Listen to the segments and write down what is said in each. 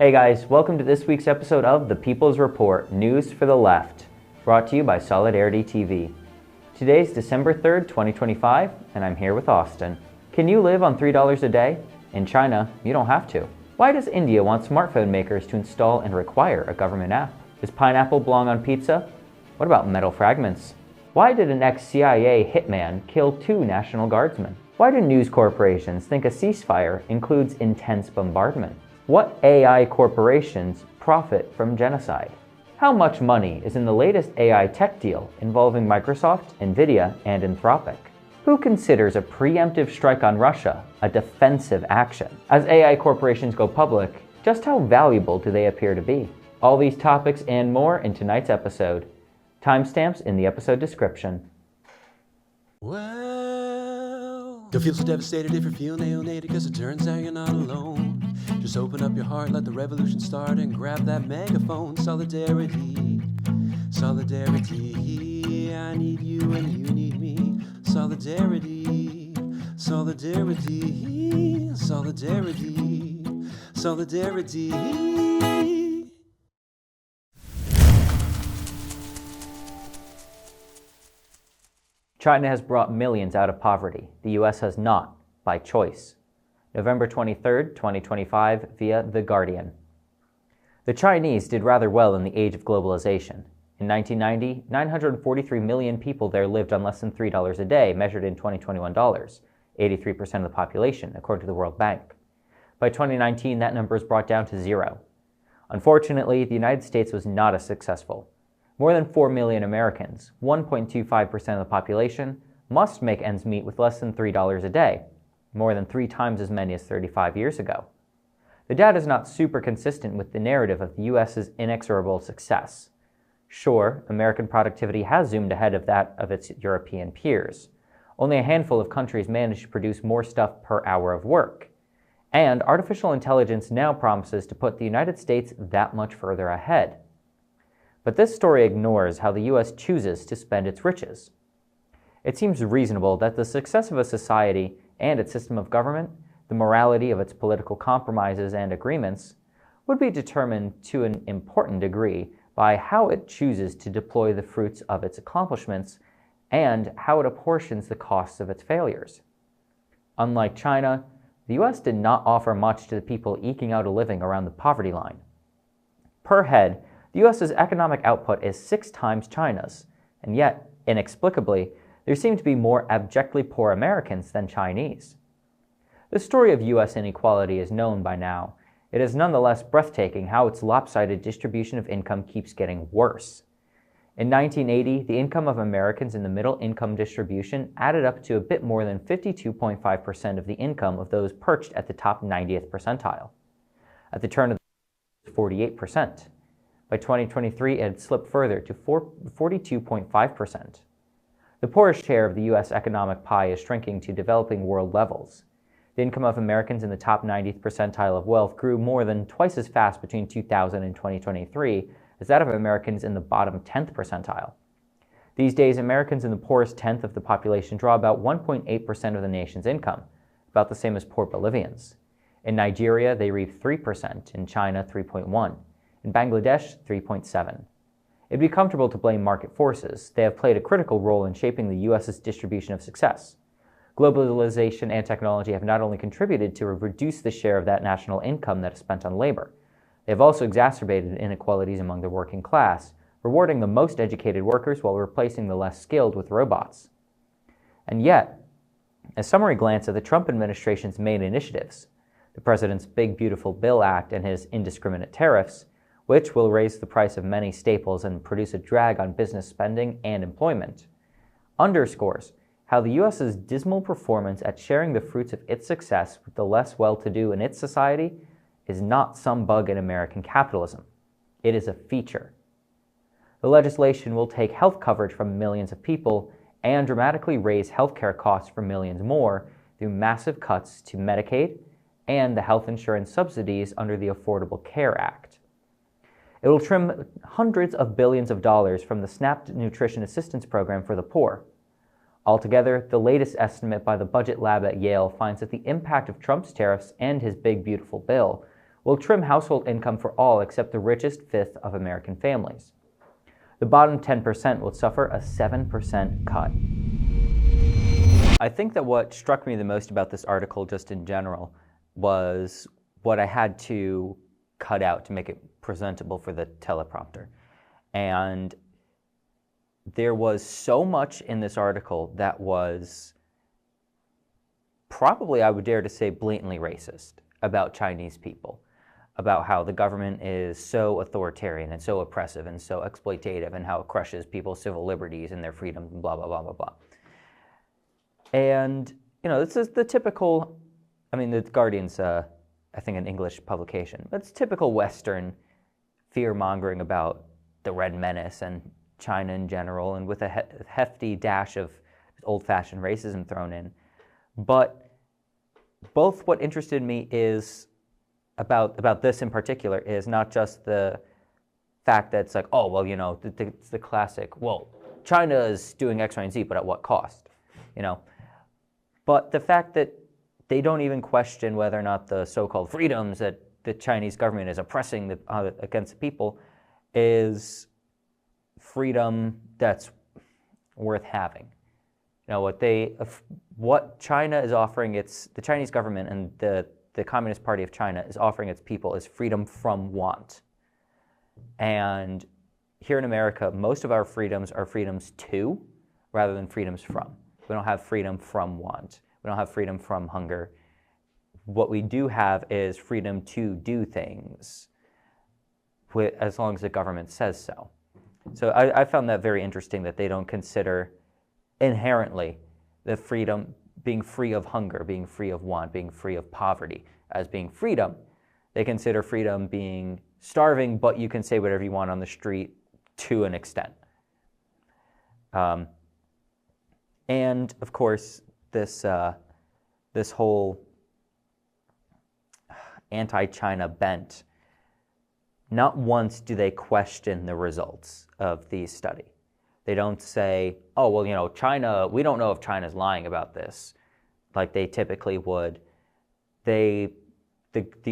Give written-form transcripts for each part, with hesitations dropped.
Hey guys, welcome to this week's episode of The People's Report, News for the Left, brought to you by Solidarity TV. Today's December 3rd, 2025, and I'm here with Austin. Can you live on $3 a day? In China, you don't have to. Why does India want smartphone makers to install and require a government app? Does pineapple belong on pizza? What about metal fragments? Why did an ex-CIA hitman kill 2 National Guardsmen? Why do news corporations think a ceasefire includes intense bombardment? What AI corporations profit from genocide? How much money is in the latest AI tech deal involving Microsoft, Nvidia, and Anthropic? Who considers a preemptive strike on Russia a defensive action? As AI corporations go public, just how valuable do they appear to be? All these topics and more in tonight's episode. Timestamps in the episode description. Well, don't feel so devastated if you're feeling alienated, cause it turns out you're not alone. Just open up your heart, let the revolution start, and grab that megaphone. Solidarity, solidarity, I need you and you need me. Solidarity, solidarity, solidarity, solidarity. China has brought millions out of poverty. The US has not, by choice. November 23, 2025, via The Guardian. The Chinese did rather well in the age of globalization. In 1990, 943 million people there lived on less than $3 a day, measured in 2021 dollars, 83% of the population, according to the World Bank. By 2019, that number is brought down to 0. Unfortunately, the United States was not as successful. More than 4 million Americans, 1.25% of the population, must make ends meet with less than $3 a day, more than 3 times as many as 35 years ago. The data is not super consistent with the narrative of the U.S.'s inexorable success. Sure, American productivity has zoomed ahead of that of its European peers. Only a handful of countries manage to produce more stuff per hour of work. And artificial intelligence now promises to put the United States that much further ahead. But this story ignores how the U.S. chooses to spend its riches. It seems reasonable that the success of a society and its system of government, the morality of its political compromises and agreements, would be determined to an important degree by how it chooses to deploy the fruits of its accomplishments and how it apportions the costs of its failures. Unlike China, the U.S. did not offer much to the people eking out a living around the poverty line. Per head, the U.S.'s economic output is 6 times China's, and yet, inexplicably, there seem to be more abjectly poor Americans than Chinese. The story of U.S. inequality is known by now. It is nonetheless breathtaking how its lopsided distribution of income keeps getting worse. In 1980, the income of Americans in the middle income distribution added up to a bit more than 52.5% of the income of those perched at the top 90th percentile. At the turn of the 48%. By 2023, it had slipped further to 42.5%. The poorest share of the U.S. economic pie is shrinking to developing world levels. The income of Americans in the top 90th percentile of wealth grew more than twice as fast between 2000 and 2023 as that of Americans in the bottom 10th percentile. These days, Americans in the poorest tenth of the population draw about 1.8% of the nation's income, about the same as poor Bolivians. In Nigeria, they reap 3%, in China, 3.1%, in Bangladesh, 3.7%. It'd be comfortable to blame market forces. They have played a critical role in shaping the U.S.'s distribution of success. Globalization and technology have not only contributed to reduce the share of that national income that is spent on labor, they have also exacerbated inequalities among the working class, rewarding the most educated workers while replacing the less skilled with robots. And yet, a summary glance at the Trump administration's main initiatives, the president's Big Beautiful Bill Act and his indiscriminate tariffs, which will raise the price of many staples and produce a drag on business spending and employment, underscores how the U.S.'s dismal performance at sharing the fruits of its success with the less well-to-do in its society is not some bug in American capitalism. It is a feature. The legislation will take health coverage from millions of people and dramatically raise healthcare costs for millions more through massive cuts to Medicaid and the health insurance subsidies under the Affordable Care Act. It will trim hundreds of billions of dollars from the SNAP Nutrition Assistance Program for the poor. Altogether, the latest estimate by the Budget Lab at Yale finds that the impact of Trump's tariffs and his Big Beautiful Bill will trim household income for all except the richest fifth of American families. The bottom 10% will suffer a 7% cut. I think that what struck me the most about this article just in general was what I had to cut out to make it presentable for the teleprompter. And there was so much in this article that was probably, I would dare to say, blatantly racist about Chinese people, about how the government is so authoritarian and so oppressive and so exploitative and how it crushes people's civil liberties and their freedoms and blah, blah, blah, blah, blah. And, you know, this is the typical, I mean, the Guardian's, I think, an English publication, but it's typical Western fear-mongering about the Red Menace and China in general, and with a hefty dash of old-fashioned racism thrown in. But both what interested me is about this in particular is not just the fact that it's like, oh, well, you know, it's the classic, well, China is doing X, Y, and Z, but at what cost? You know, but the fact that they don't even question whether or not the so-called freedoms that the Chinese government is oppressing against the people is freedom that's worth having. You know, what China is offering the Chinese government and the Communist Party of China is offering its people is freedom from want. And here in America, most of our freedoms are freedoms to rather than freedoms from. We don't have freedom from want. We don't have freedom from hunger. What we do have is freedom to do things as long as the government says so. So I found that very interesting that they don't consider inherently the freedom, being free of hunger, being free of want, being free of poverty as being freedom. They consider freedom being starving, but you can say whatever you want on the street to an extent. And of course, this whole anti-China bent, not once do they question the results of the study. They don't say, oh, well, you know, China, we don't know if China's lying about this, like they typically would. The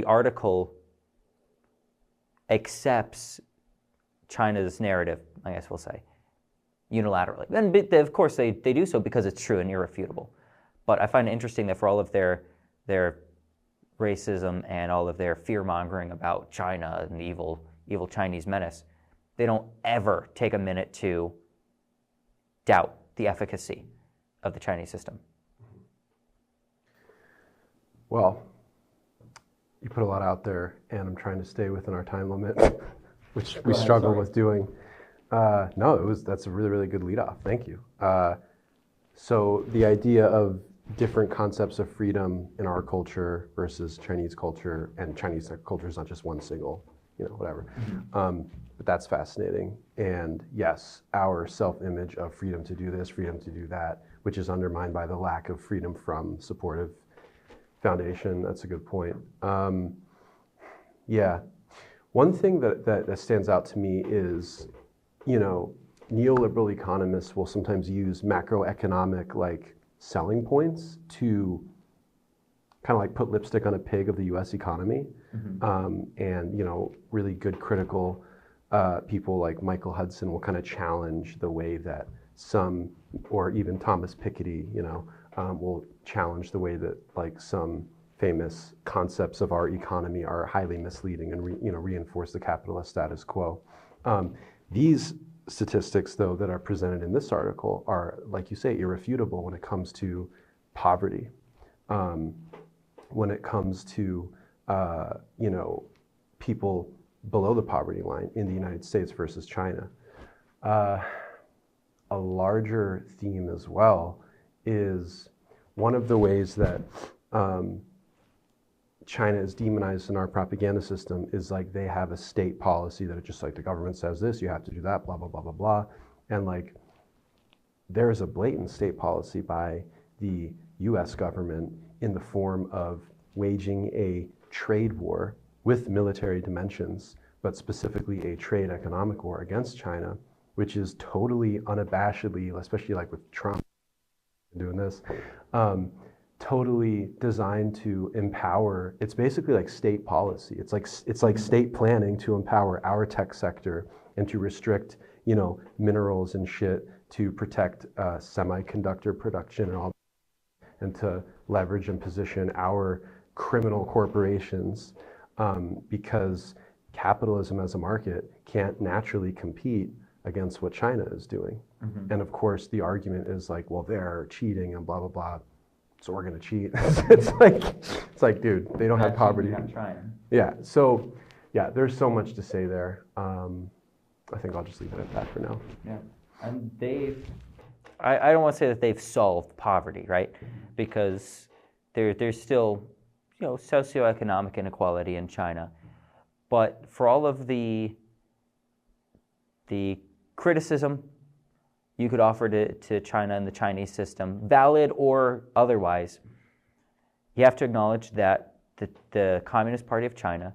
article accepts China's narrative, I guess we'll say, unilaterally. And of course they do so because it's true and irrefutable. But I find it interesting that for all of their racism and all of their fear-mongering about China and the evil Chinese menace, they don't ever take a minute to doubt the efficacy of the Chinese system. Well, you put a lot out there, and I'm trying to stay within our time limit, which we struggle with doing. That's a really, really good lead off. Thank you. So the idea of different concepts of freedom in our culture versus Chinese culture, and Chinese culture is not just one single, whatever. But that's fascinating. And yes, our self-image of freedom to do this, freedom to do that, which is undermined by the lack of freedom from supportive foundation. That's a good point. Yeah. One thing that stands out to me is, neoliberal economists will sometimes use macroeconomic selling points to kind of put lipstick on a pig of the U.S. economy. And really good critical people like Michael Hudson will kind of challenge the way that some, or even Thomas Piketty, will challenge the way that some famous concepts of our economy are highly misleading and reinforce the capitalist status quo. These statistics, though, that are presented in this article are, like you say, irrefutable when it comes to poverty, when it comes to people below the poverty line in the United States versus China. A larger theme as well is one of the ways that China is demonized in our propaganda system is they have a state policy that it's just the government says this, you have to do that, blah, blah, blah, blah, blah. And there is a blatant state policy by the US government in the form of waging a trade war with military dimensions, but specifically a trade economic war against China, which is totally unabashedly, especially with Trump doing this, totally designed to empower. It's basically like state policy. It's like state planning to empower our tech sector and to restrict, minerals and shit, to protect semiconductor production and all, and to leverage and position our criminal corporations, because capitalism as a market can't naturally compete against what China is doing. Mm-hmm. And of course, the argument is like, well, they're cheating and blah, blah, blah, so we're going to cheat. it's like, dude, they don't have poverty. Yeah, so yeah, there's so much to say there. I think I'll just leave it at that for now. Yeah, and I don't want to say that they've solved poverty, right? Because there's still, socioeconomic inequality in China. But for all of the criticism you could offer to China and the Chinese system, valid or otherwise, you have to acknowledge that the Communist Party of China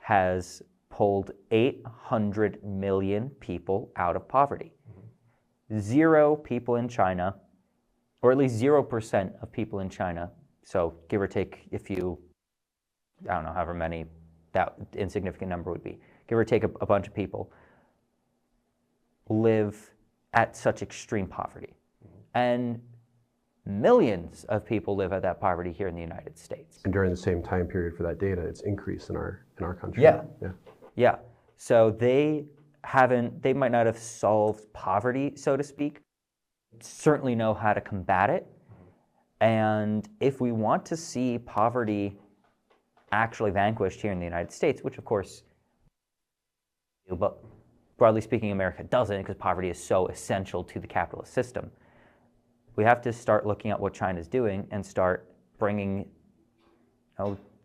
has pulled 800 million people out of poverty. 0 people in China, or at least 0% of people in China, so give or take, if you, I don't know, however many that insignificant number would be, give or take a bunch of people, live at such extreme poverty. And millions of people live at that poverty here in the United States. And during the same time period for that data, it's increased in our country. Yeah. So they might not have solved poverty, so to speak, certainly know how to combat it. And if we want to see poverty actually vanquished here in the United States, which of course, but broadly speaking, America doesn't, because poverty is so essential to the capitalist system. We have to start looking at what China's doing and start bringing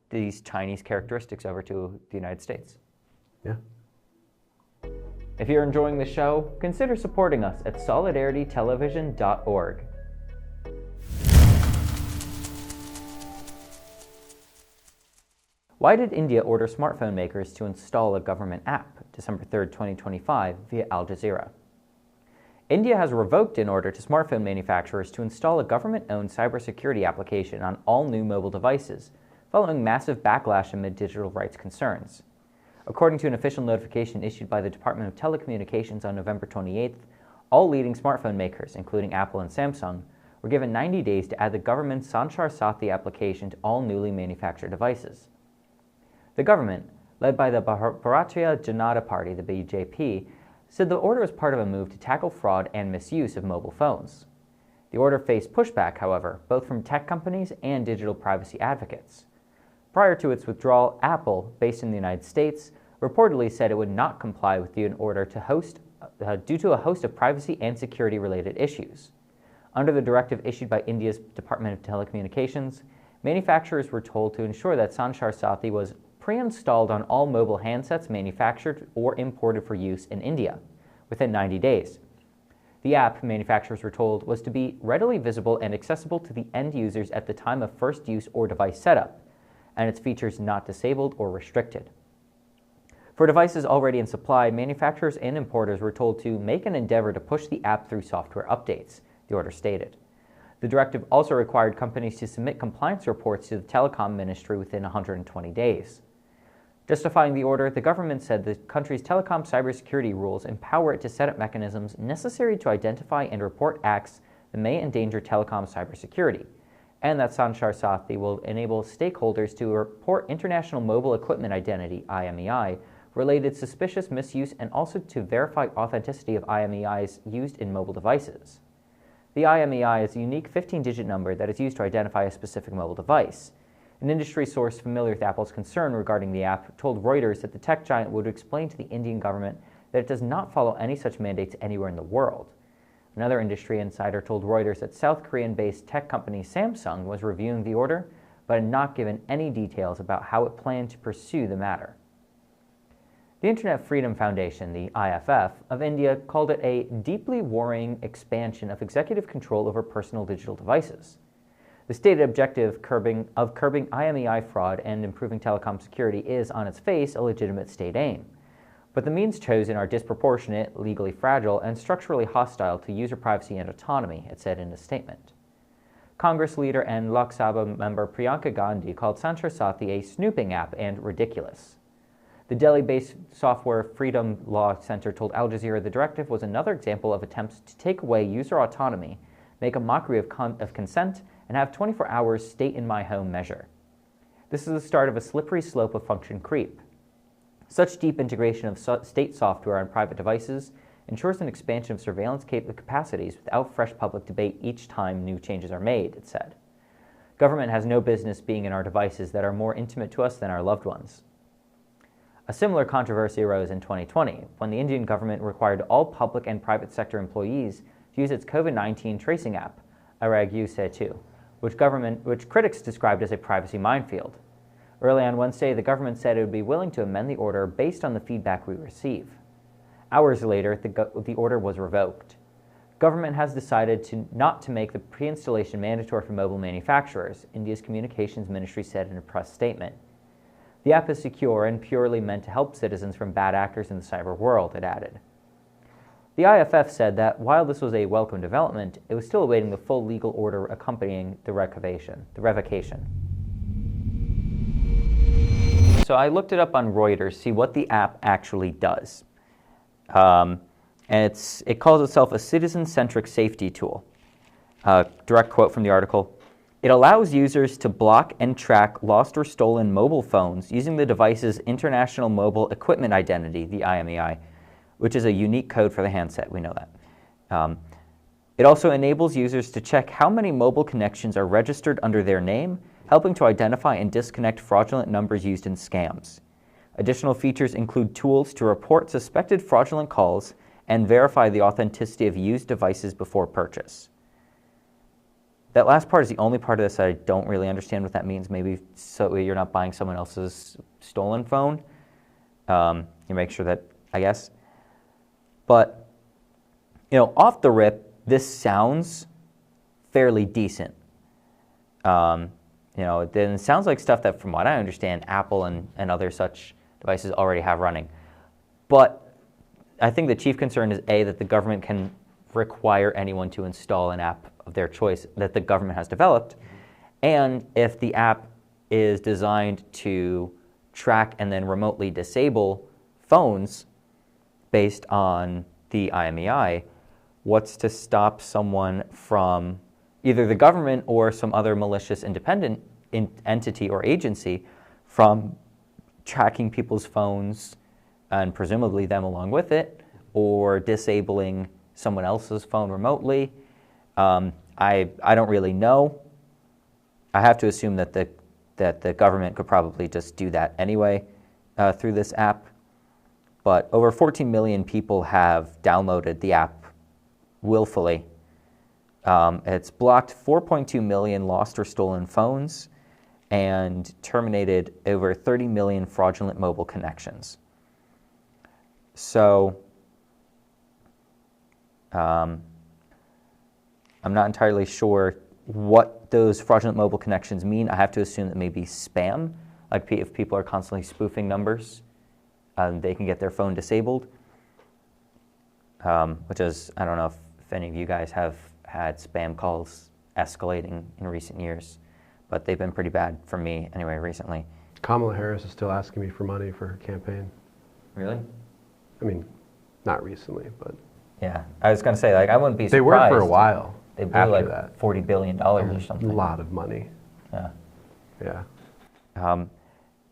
these Chinese characteristics over to the United States. Yeah. If you're enjoying the show, consider supporting us at solidaritytelevision.org. Why did India order smartphone makers to install a government app? December 3rd, 2025, via Al Jazeera. India has revoked an order to smartphone manufacturers to install a government-owned cybersecurity application on all new mobile devices, following massive backlash amid digital rights concerns. According to an official notification issued by the Department of Telecommunications on November 28th, all leading smartphone makers, including Apple and Samsung, were given 90 days to add the government's Sanchar Sathi application to all newly manufactured devices. The government, led by the Bharatiya Janata Party, the BJP, said the order was part of a move to tackle fraud and misuse of mobile phones. The order faced pushback, however, both from tech companies and digital privacy advocates. Prior to its withdrawal, Apple, based in the United States, reportedly said it would not comply with the order due to a host of privacy and security-related issues. Under the directive issued by India's Department of Telecommunications, manufacturers were told to ensure that Sanchar Sathi was pre-installed on all mobile handsets manufactured or imported for use in India within 90 days. The app, manufacturers were told, was to be readily visible and accessible to the end users at the time of first use or device setup, and its features not disabled or restricted. For devices already in supply, manufacturers and importers were told to make an endeavor to push the app through software updates, the order stated. The directive also required companies to submit compliance reports to the Telecom Ministry within 120 days. Justifying the order, the government said the country's telecom cybersecurity rules empower it to set up mechanisms necessary to identify and report acts that may endanger telecom cybersecurity, and that Sanchar Sathi will enable stakeholders to report International Mobile Equipment Identity, IMEI, related suspicious misuse, and also to verify authenticity of IMEIs used in mobile devices. The IMEI is a unique 15-digit number that is used to identify a specific mobile device. An industry source familiar with Apple's concern regarding the app told Reuters that the tech giant would explain to the Indian government that it does not follow any such mandates anywhere in the world. Another industry insider told Reuters that South Korean-based tech company Samsung was reviewing the order, but had not given any details about how it planned to pursue the matter. The Internet Freedom Foundation, the IFF, of India called it a deeply worrying expansion of executive control over personal digital devices. The stated objective of curbing IMEI fraud and improving telecom security is, on its face, a legitimate state aim. But the means chosen are disproportionate, legally fragile, and structurally hostile to user privacy and autonomy, it said in a statement. Congress leader and Lok Sabha member Priyanka Gandhi called Sanchar Sathi a snooping app and ridiculous. The Delhi-based Software Freedom Law Center told Al Jazeera the directive was another example of attempts to take away user autonomy, make a mockery of consent, and have 24 hours stay-in-my-home measure. This is the start of a slippery slope of function creep. Such deep integration of state software on private devices ensures an expansion of surveillance capacities without fresh public debate each time new changes are made, it said. Government has no business being in our devices that are more intimate to us than our loved ones. A similar controversy arose in 2020 when the Indian government required all public and private sector employees to use its COVID-19 tracing app, Aragyu Setu, which critics described as a privacy minefield. Early on Wednesday, the government said it would be willing to amend the order based on the feedback we receive. Hours later, the order was revoked. Government has decided not to make the pre-installation mandatory for mobile manufacturers, India's communications ministry said in a press statement. The app is secure and purely meant to help citizens from bad actors in the cyber world, it added. The IFF said that while this was a welcome development, it was still awaiting the full legal order accompanying the revocation. So I looked it up on Reuters to see what the app actually does. And it calls itself a citizen-centric safety tool. Direct quote from the article. It allows users to block and track lost or stolen mobile phones using the device's International Mobile Equipment Identity, the IMEI, which is a unique code for the handset, we know that. It also enables users to check how many mobile connections are registered under their name, helping to identify and disconnect fraudulent numbers used in scams. Additional features include tools to report suspected fraudulent calls and verify the authenticity of used devices before purchase. That last part is the only part of this that I don't really understand what that means. Maybe so you're not buying someone else's stolen phone. You make sure that, I guess. But, off the rip, this sounds fairly decent. It sounds like stuff that, from what I understand, Apple and other such devices already have running. But I think the chief concern is, A, that the government can require anyone to install an app of their choice that the government has developed, and if the app is designed to track and then remotely disable phones based on the IMEI, what's to stop someone from, either the government or some other malicious independent entity or agency, from tracking people's phones and presumably them along with it, or disabling someone else's phone remotely? I don't really know. I have to assume that the government could probably just do that anyway through this app. But over 14 million people have downloaded the app willfully. It's blocked 4.2 million lost or stolen phones and terminated over 30 million fraudulent mobile connections. So I'm not entirely sure what those fraudulent mobile connections mean. I have to assume that maybe spam, like if people are constantly spoofing numbers, they can get their phone disabled, which is, I don't know if any of you guys have had spam calls escalating in recent years, but they've been pretty bad for me anyway recently. Kamala Harris is still asking me for money for her campaign. Really? I mean, not recently, but... Yeah, I was going to say, I wouldn't be surprised. They were for a while. They blew like that. $40 billion or something. A lot of money. Yeah.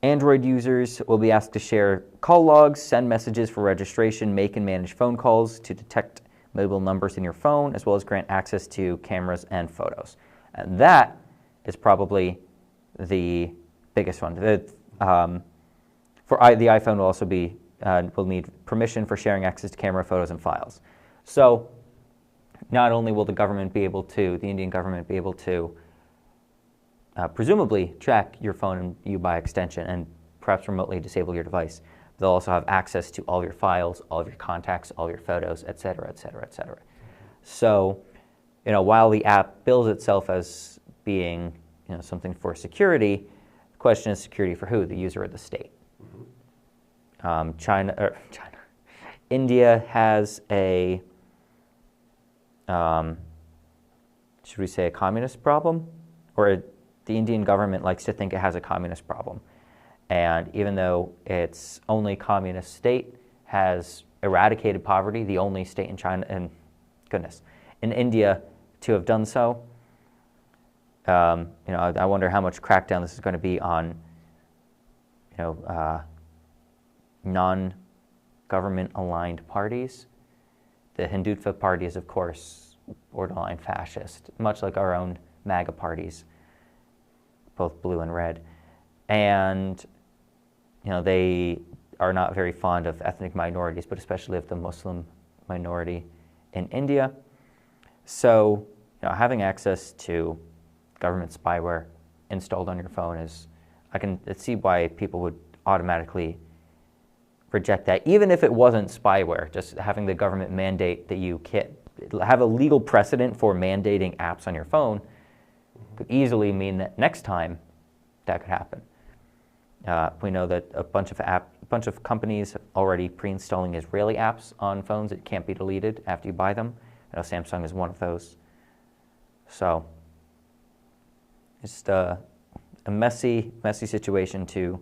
Android users will be asked to share call logs, send messages for registration, make and manage phone calls to detect mobile numbers in your phone, as well as grant access to cameras and photos. And that is probably the biggest one. For the iPhone will also be will need permission for sharing access to camera, photos, and files. So not only will the Indian government be able to presumably track your phone and you by extension and perhaps remotely disable your device, they'll also have access to all your files, all of your contacts, all your photos, et cetera, et cetera, et cetera. So, while the app bills itself as being, something for security, the question is security for who? The user or the state? India has a should we say, a communist problem? Or the Indian government likes to think it has a communist problem. And even though its only communist state has eradicated poverty, the only state in China, and goodness, in India to have done so, I wonder how much crackdown this is going to be on, non-government aligned parties. The Hindutva party is, of course, borderline fascist, much like our own MAGA parties, both blue and red. And, they are not very fond of ethnic minorities, but especially of the Muslim minority in India. So, having access to government spyware installed on your phone I can see why people would automatically reject that, even if it wasn't spyware. Just having the government mandate that you can't have a legal precedent for mandating apps on your phone could easily mean that next time that could happen. We know that a bunch of companies are already pre-installing Israeli apps on phones that can't be deleted after you buy them. I know Samsung is one of those. So it's just a messy situation to,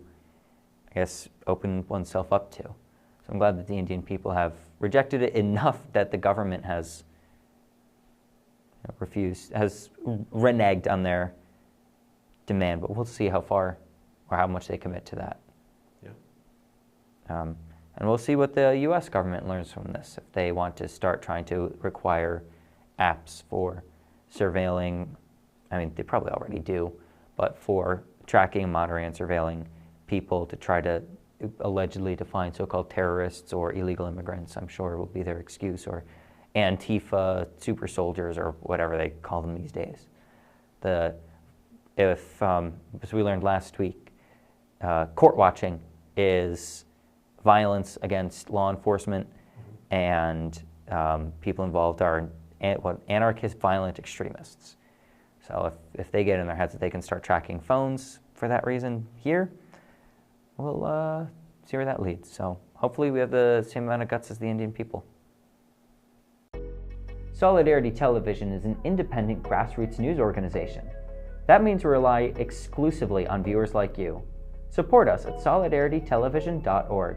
I guess, open oneself up to. So I'm glad that the Indian people have rejected it enough that the government has has reneged on their demand. But we'll see how far or how much they commit to that. Yeah. And we'll see what the U.S. government learns from this. If they want to start trying to require apps for surveilling, I mean, they probably already do, but for tracking, monitoring, and surveilling people to try to allegedly define so-called terrorists or illegal immigrants, I'm sure will be their excuse, or Antifa super soldiers or whatever they call them these days. As we learned last week, court watching is violence against law enforcement, and people involved are anarchist, violent extremists. So if they get in their heads that they can start tracking phones for that reason here, we'll see where that leads. So hopefully we have the same amount of guts as the Indian people. Solidarity Television is an independent grassroots news organization. That means we rely exclusively on viewers like you. Support us at solidaritytelevision.org.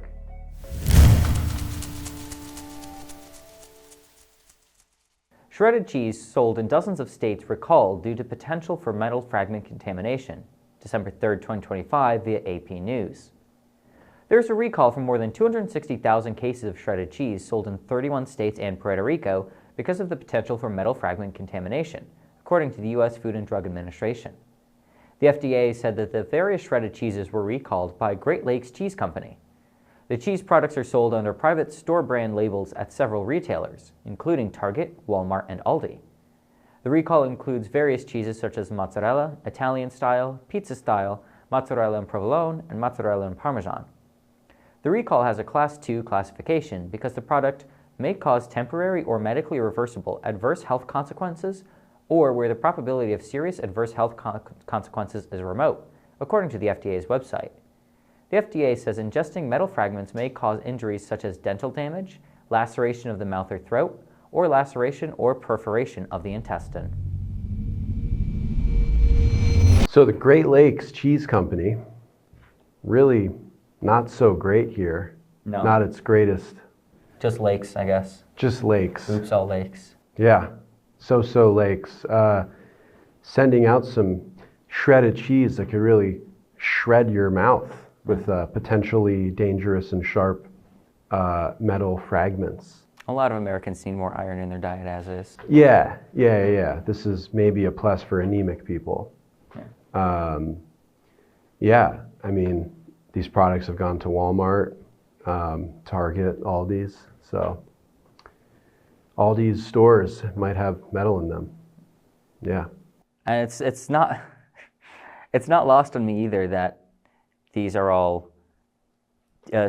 Shredded cheese sold in dozens of states recalled due to potential for metal fragment contamination. December 3, 2025, via AP News. There is a recall for more than 260,000 cases of shredded cheese sold in 31 states and Puerto Rico because of the potential for metal fragment contamination, according to the U.S. Food and Drug Administration. The FDA said that the various shredded cheeses were recalled by Great Lakes Cheese Company. The cheese products are sold under private store brand labels at several retailers, including Target, Walmart, and Aldi. The recall includes various cheeses such as mozzarella, Italian style, pizza style, mozzarella and provolone, and mozzarella and parmesan. The recall has a Class 2 classification because the product may cause temporary or medically reversible adverse health consequences, or where the probability of serious adverse health consequences is remote, according to the FDA's website. The FDA says ingesting metal fragments may cause injuries such as dental damage, laceration of the mouth or throat, or laceration or perforation of the intestine. So the Great Lakes Cheese Company, really not so great here. No. Not its greatest. Just lakes, I guess. Just lakes. Oops, all lakes. Yeah, so lakes. Sending out some shredded cheese that could really shred your mouth with potentially dangerous and sharp metal fragments. A lot of Americans need more iron in their diet as is. Yeah. This is maybe a plus for anemic people. Yeah. I mean, these products have gone to Walmart, Target, Aldi's. So all these stores might have metal in them. Yeah. And it's not lost on me either that these are all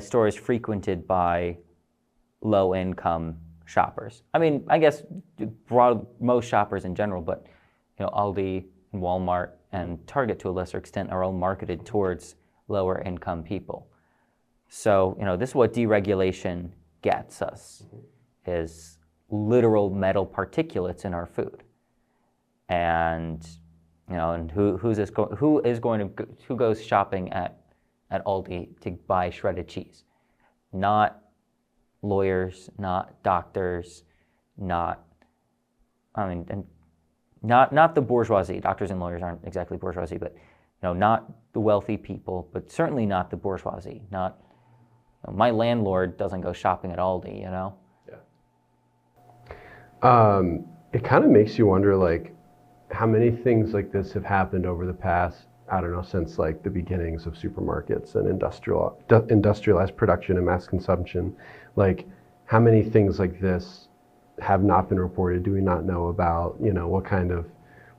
stores frequented by low-income shoppers. I mean, I guess most shoppers in general, but Aldi and Walmart and Target to a lesser extent are all marketed towards lower-income people. So this is what deregulation gets us, is literal metal particulates in our food. and and who goes shopping at Aldi to buy shredded cheese? Not lawyers, not doctors, not the bourgeoisie. Doctors and lawyers aren't exactly bourgeoisie, but not the wealthy people, but certainly not the bourgeoisie. Not my landlord doesn't go shopping at Aldi, Yeah. It kind of makes you wonder, like, how many things like this have happened over the past, I don't know, since like the beginnings of supermarkets and industrialized production and mass consumption. Like, how many things like this have not been reported? Do we not know about? What kind of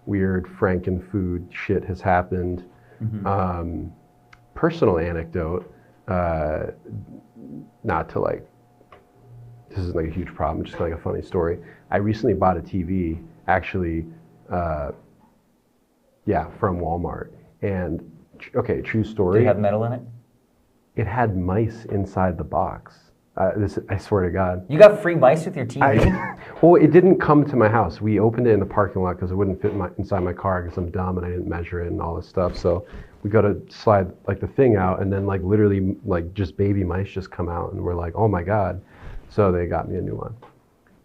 weird Frankenfood shit has happened? Mm-hmm. Personal anecdote, not to like, this isn't like a huge problem, just like a funny story. I recently bought a TV, actually, from Walmart. And okay, true story. Did it have metal in it? It had mice inside the box. I swear to God. You got free mice with your TV? Well, it didn't come to my house. We opened it in the parking lot because it wouldn't fit inside my car because I'm dumb and I didn't measure it and all this stuff. So we got to slide like the thing out, and then like literally like just baby mice just come out, and we're like, oh my God. So they got me a new one.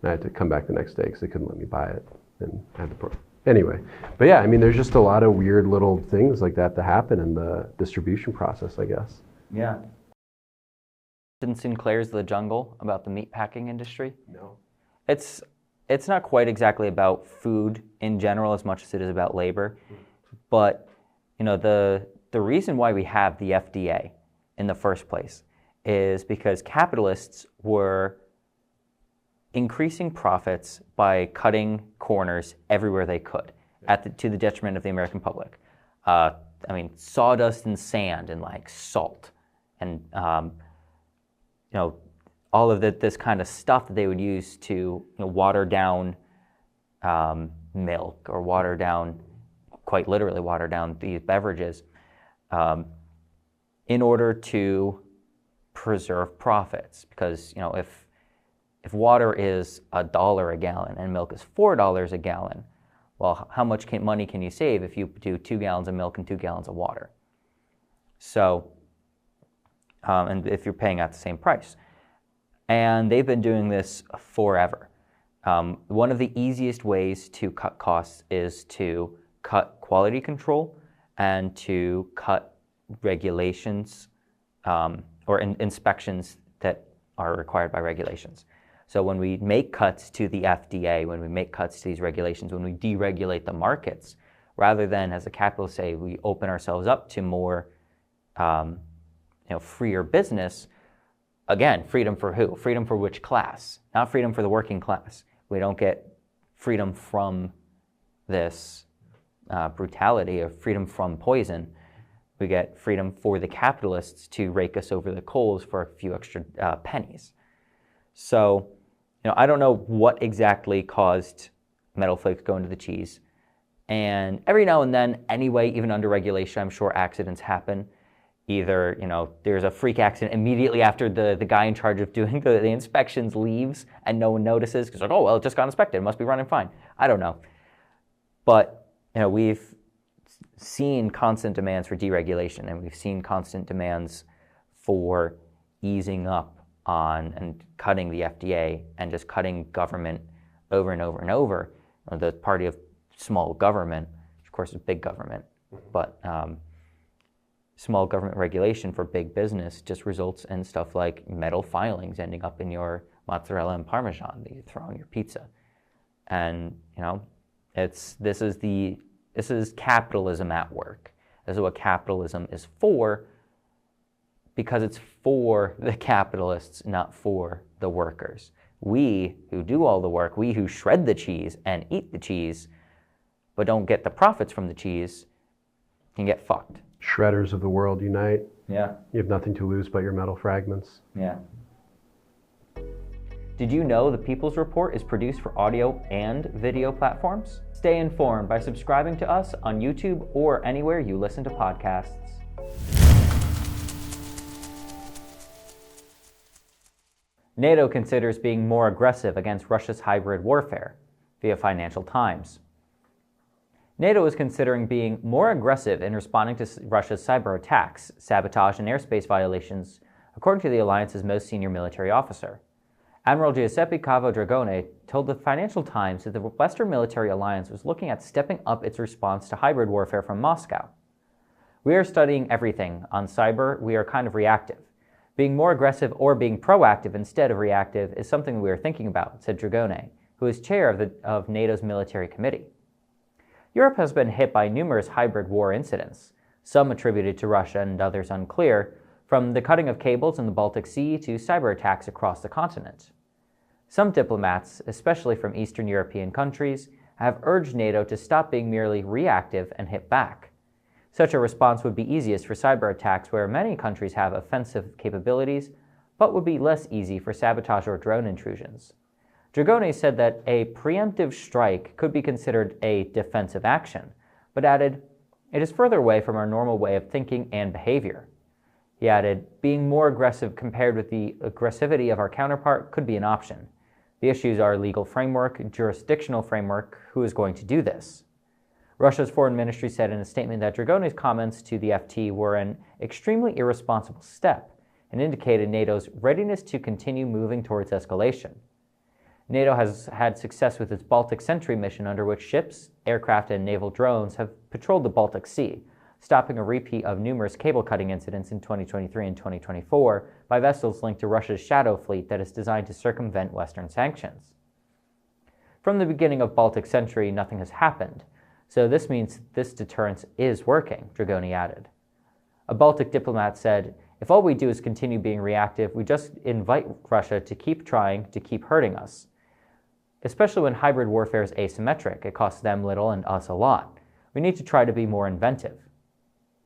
And I had to come back the next day because they couldn't let me buy it, and I had to anyway. But yeah, I mean, there's just a lot of weird little things like that happen in the distribution process, I guess. Yeah. In Sinclair's The Jungle about the meatpacking industry? No. It's not quite exactly about food in general as much as it is about labor. But the reason why we have the FDA in the first place is because capitalists were increasing profits by cutting corners everywhere they could to the detriment of the American public. Sawdust and sand and like salt and all of this kind of stuff that they would use to water down milk or quite literally water down these beverages in order to preserve profits. Because if water is $1 a gallon and milk is $4 a gallon, well, how much money can you save if you do 2 gallons of milk and 2 gallons of water? So. And if you're paying out the same price. And they've been doing this forever. One of the easiest ways to cut costs is to cut quality control and to cut regulations or inspections that are required by regulations. So when we make cuts to the FDA, when we make cuts to these regulations, when we deregulate the markets, rather than, as a capitalist say, we open ourselves up to more freer business. Again, freedom for who? Freedom for which class? Not freedom for the working class. We don't get freedom from this brutality or freedom from poison. We get freedom for the capitalists to rake us over the coals for a few extra pennies. So, I don't know what exactly caused metal flakes go into the cheese. And every now and then, anyway, even under regulation, I'm sure accidents happen. Either, there's a freak accident immediately after the guy in charge of doing the inspections leaves and no one notices because like, oh, well, it just got inspected. It must be running fine. I don't know. But, we've seen constant demands for deregulation, and we've seen constant demands for easing up on and cutting the FDA and just cutting government over and over and over. The party of small government, which of course is big government, but small government regulation for big business just results in stuff like metal filings ending up in your mozzarella and parmesan that you throw on your pizza. And this is capitalism at work. This is what capitalism is for, because it's for the capitalists, not for the workers. We who do all the work, we who shred the cheese and eat the cheese, but don't get the profits from the cheese, can get fucked. Shredders of the world unite. Yeah. You have nothing to lose but your metal fragments. Yeah. Did you know the People's Report is produced for audio and video platforms? Stay informed by subscribing to us on YouTube or anywhere you listen to podcasts. NATO considers being more aggressive against Russia's hybrid warfare, via Financial Times. NATO is considering being more aggressive in responding to Russia's cyber attacks, sabotage, and airspace violations, according to the alliance's most senior military officer. Admiral Giuseppe Cavo Dragone told the Financial Times that the Western military alliance was looking at stepping up its response to hybrid warfare from Moscow. "We are studying everything. On cyber, we are kind of reactive. Being more aggressive or being proactive instead of reactive is something we are thinking about," said Dragone, who is chair of NATO's military committee. Europe has been hit by numerous hybrid war incidents, some attributed to Russia and others unclear, from the cutting of cables in the Baltic Sea to cyber attacks across the continent. Some diplomats, especially from Eastern European countries, have urged NATO to stop being merely reactive and hit back. Such a response would be easiest for cyber attacks where many countries have offensive capabilities, but would be less easy for sabotage or drone intrusions. Dragone said that a preemptive strike could be considered a defensive action, but added, "It is further away from our normal way of thinking and behavior." He added, "Being more aggressive compared with the aggressivity of our counterpart could be an option. The issues are legal framework, jurisdictional framework, who is going to do this?" Russia's foreign ministry said in a statement that Dragone's comments to the FT were an extremely irresponsible step and indicated NATO's readiness to continue moving towards escalation. NATO has had success with its Baltic Sentry mission, under which ships, aircraft, and naval drones have patrolled the Baltic Sea, stopping a repeat of numerous cable-cutting incidents in 2023 and 2024 by vessels linked to Russia's Shadow fleet that is designed to circumvent Western sanctions. From the beginning of Baltic Sentry, nothing has happened, so this means this deterrence is working, Dragone added. A Baltic diplomat said, "If all we do is continue being reactive, we just invite Russia to keep trying to keep hurting us. Especially when hybrid warfare is asymmetric, it costs them little and us a lot. We need to try to be more inventive."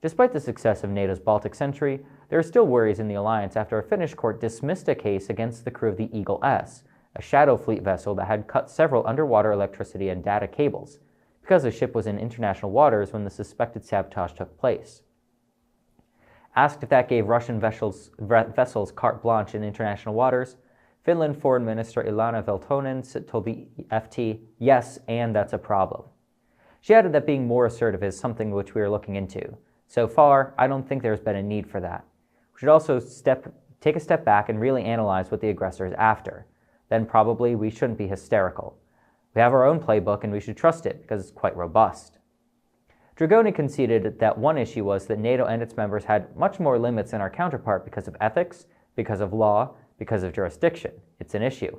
Despite the success of NATO's Baltic Sentry, there are still worries in the alliance after a Finnish court dismissed a case against the crew of the Eagle S, a Shadow fleet vessel that had cut several underwater electricity and data cables, because the ship was in international waters when the suspected sabotage took place. Asked if that gave Russian vessels carte blanche in international waters, Finland Foreign Minister Ilana Valtonen told the FT, "Yes, and that's a problem." She added that being more assertive is something which we are looking into. "So far, I don't think there's been a need for that. We should also take a step back and really analyze what the aggressor is after. Then probably we shouldn't be hysterical. We have our own playbook and we should trust it because it's quite robust." Dragone conceded that one issue was that NATO and its members had much more limits than our counterpart because of ethics, because of law, because of jurisdiction. It's an issue.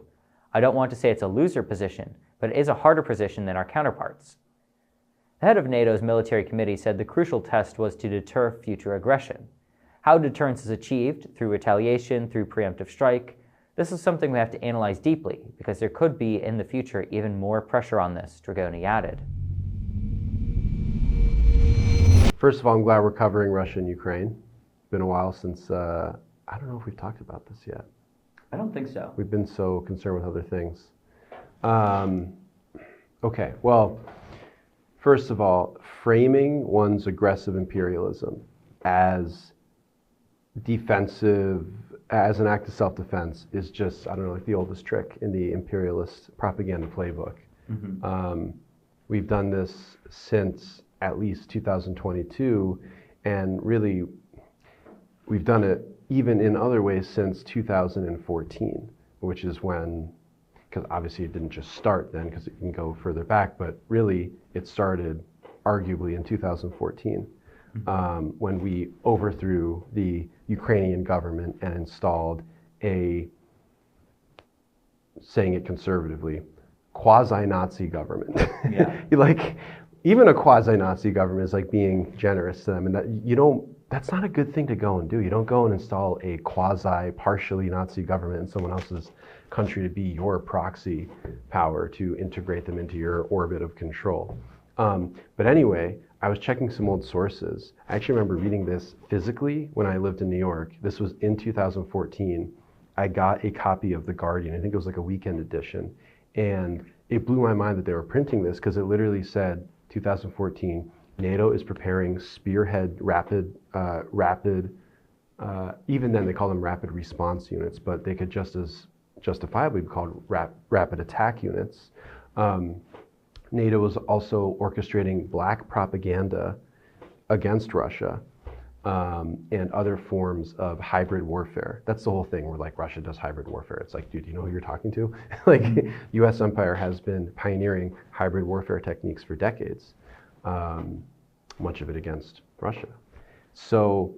I don't want to say it's a loser position, but it is a harder position than our counterparts. The head of NATO's military committee said the crucial test was to deter future aggression. How deterrence is achieved, through retaliation, through preemptive strike, this is something we have to analyze deeply, because there could be, in the future, even more pressure on this, Dragone added. First of all, I'm glad we're covering Russia and Ukraine. It's been a while since, I don't know if we've talked about this yet. I don't think so. We've been so concerned with other things. Okay, well, first of all, framing one's aggressive imperialism as defensive, as an act of self-defense is just, I don't know, like the oldest trick in the imperialist propaganda playbook. Mm-hmm. We've done this since at least 2022, and really we've done it even in other ways since 2014, which is when, because obviously it didn't just start then, because it can go further back, but really it started arguably in 2014, when we overthrew the Ukrainian government and installed a, saying it conservatively, quasi-Nazi government. Yeah. Like, even a quasi-Nazi government is like being generous to them, and that you don't, that's not a good thing to go and do. You don't go and install a quasi-partially Nazi government in someone else's country to be your proxy power to integrate them into your orbit of control. But anyway, I was checking some old sources. I actually remember reading this physically when I lived in New York. This was in 2014. I got a copy of The Guardian. I think it was like a weekend edition. And it blew my mind that they were printing this, because it literally said, 2014, NATO is preparing spearhead rapid, even then they call them rapid response units, but they could just as justifiably be called rapid attack units. NATO was also orchestrating black propaganda against Russia and other forms of hybrid warfare. That's the whole thing where like Russia does hybrid warfare. It's like, dude, do you know who you're talking to? Like US empire has been pioneering hybrid warfare techniques for decades, much of it against Russia. So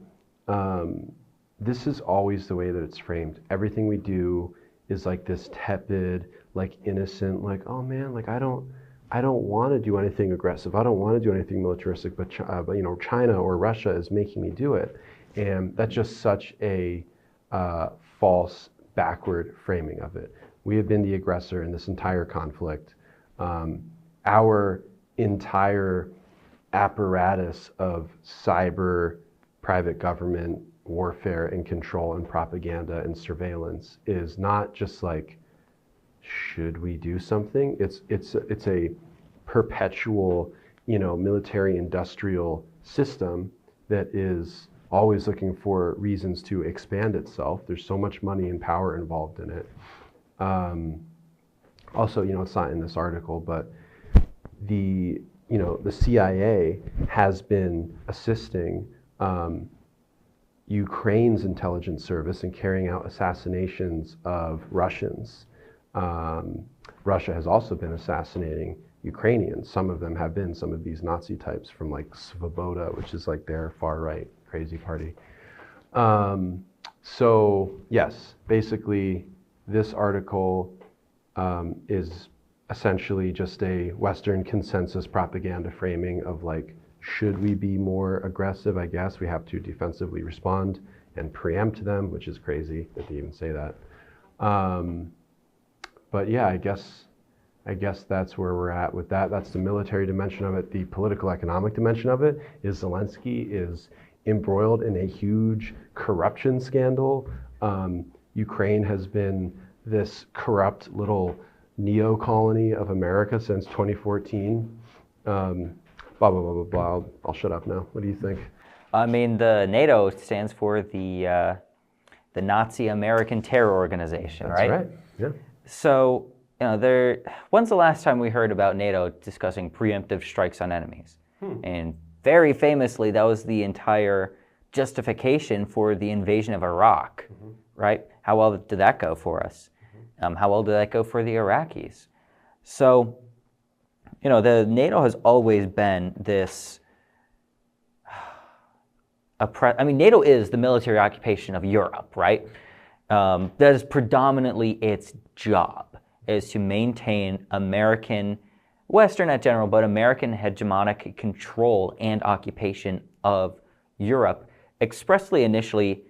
this is always the way that it's framed. Everything we do is like this tepid, like innocent, like, oh man, like I don't want to do anything aggressive. I don't want to do anything militaristic, but you know, China or Russia is making me do it. And that's just such a false, backward framing of it. We have been the aggressor in this entire conflict. Our entire apparatus of cyber, private government warfare and control and propaganda and surveillance is not just like, should we do something? It's a perpetual, you know, military industrial system that is always looking for reasons to expand itself. There's so much money and power involved in it. Also, you know, it's not in this article, but the CIA has been assisting Ukraine's intelligence service in carrying out assassinations of Russians. Russia has also been assassinating Ukrainians. Some of them have been some of these Nazi types from like Svoboda, which is like their far right crazy party. So yes, basically this article is essentially just a Western consensus propaganda framing of like, should we be more aggressive? I guess we have to defensively respond and preempt them, which is crazy that they even say that. But yeah, I guess that's where we're at with that. That's the military dimension of it. The political economic dimension of it is Zelensky is embroiled in a huge corruption scandal. Ukraine has been this corrupt little neo-colony of America since 2014. Blah, blah, blah, blah, blah. I'll shut up now. What do you think? I mean, the NATO stands for the Nazi American Terror Organization, right? That's right, yeah. So, you know, when's the last time we heard about NATO discussing preemptive strikes on enemies? And very famously, that was the entire justification for the invasion of Iraq, right? How well did that go for us? How well did that go for the Iraqis? So, you know, the NATO has always been this, NATO is the military occupation of Europe, right? That is predominantly its job, is to maintain American, Western at general, but American hegemonic control and occupation of Europe, expressly initially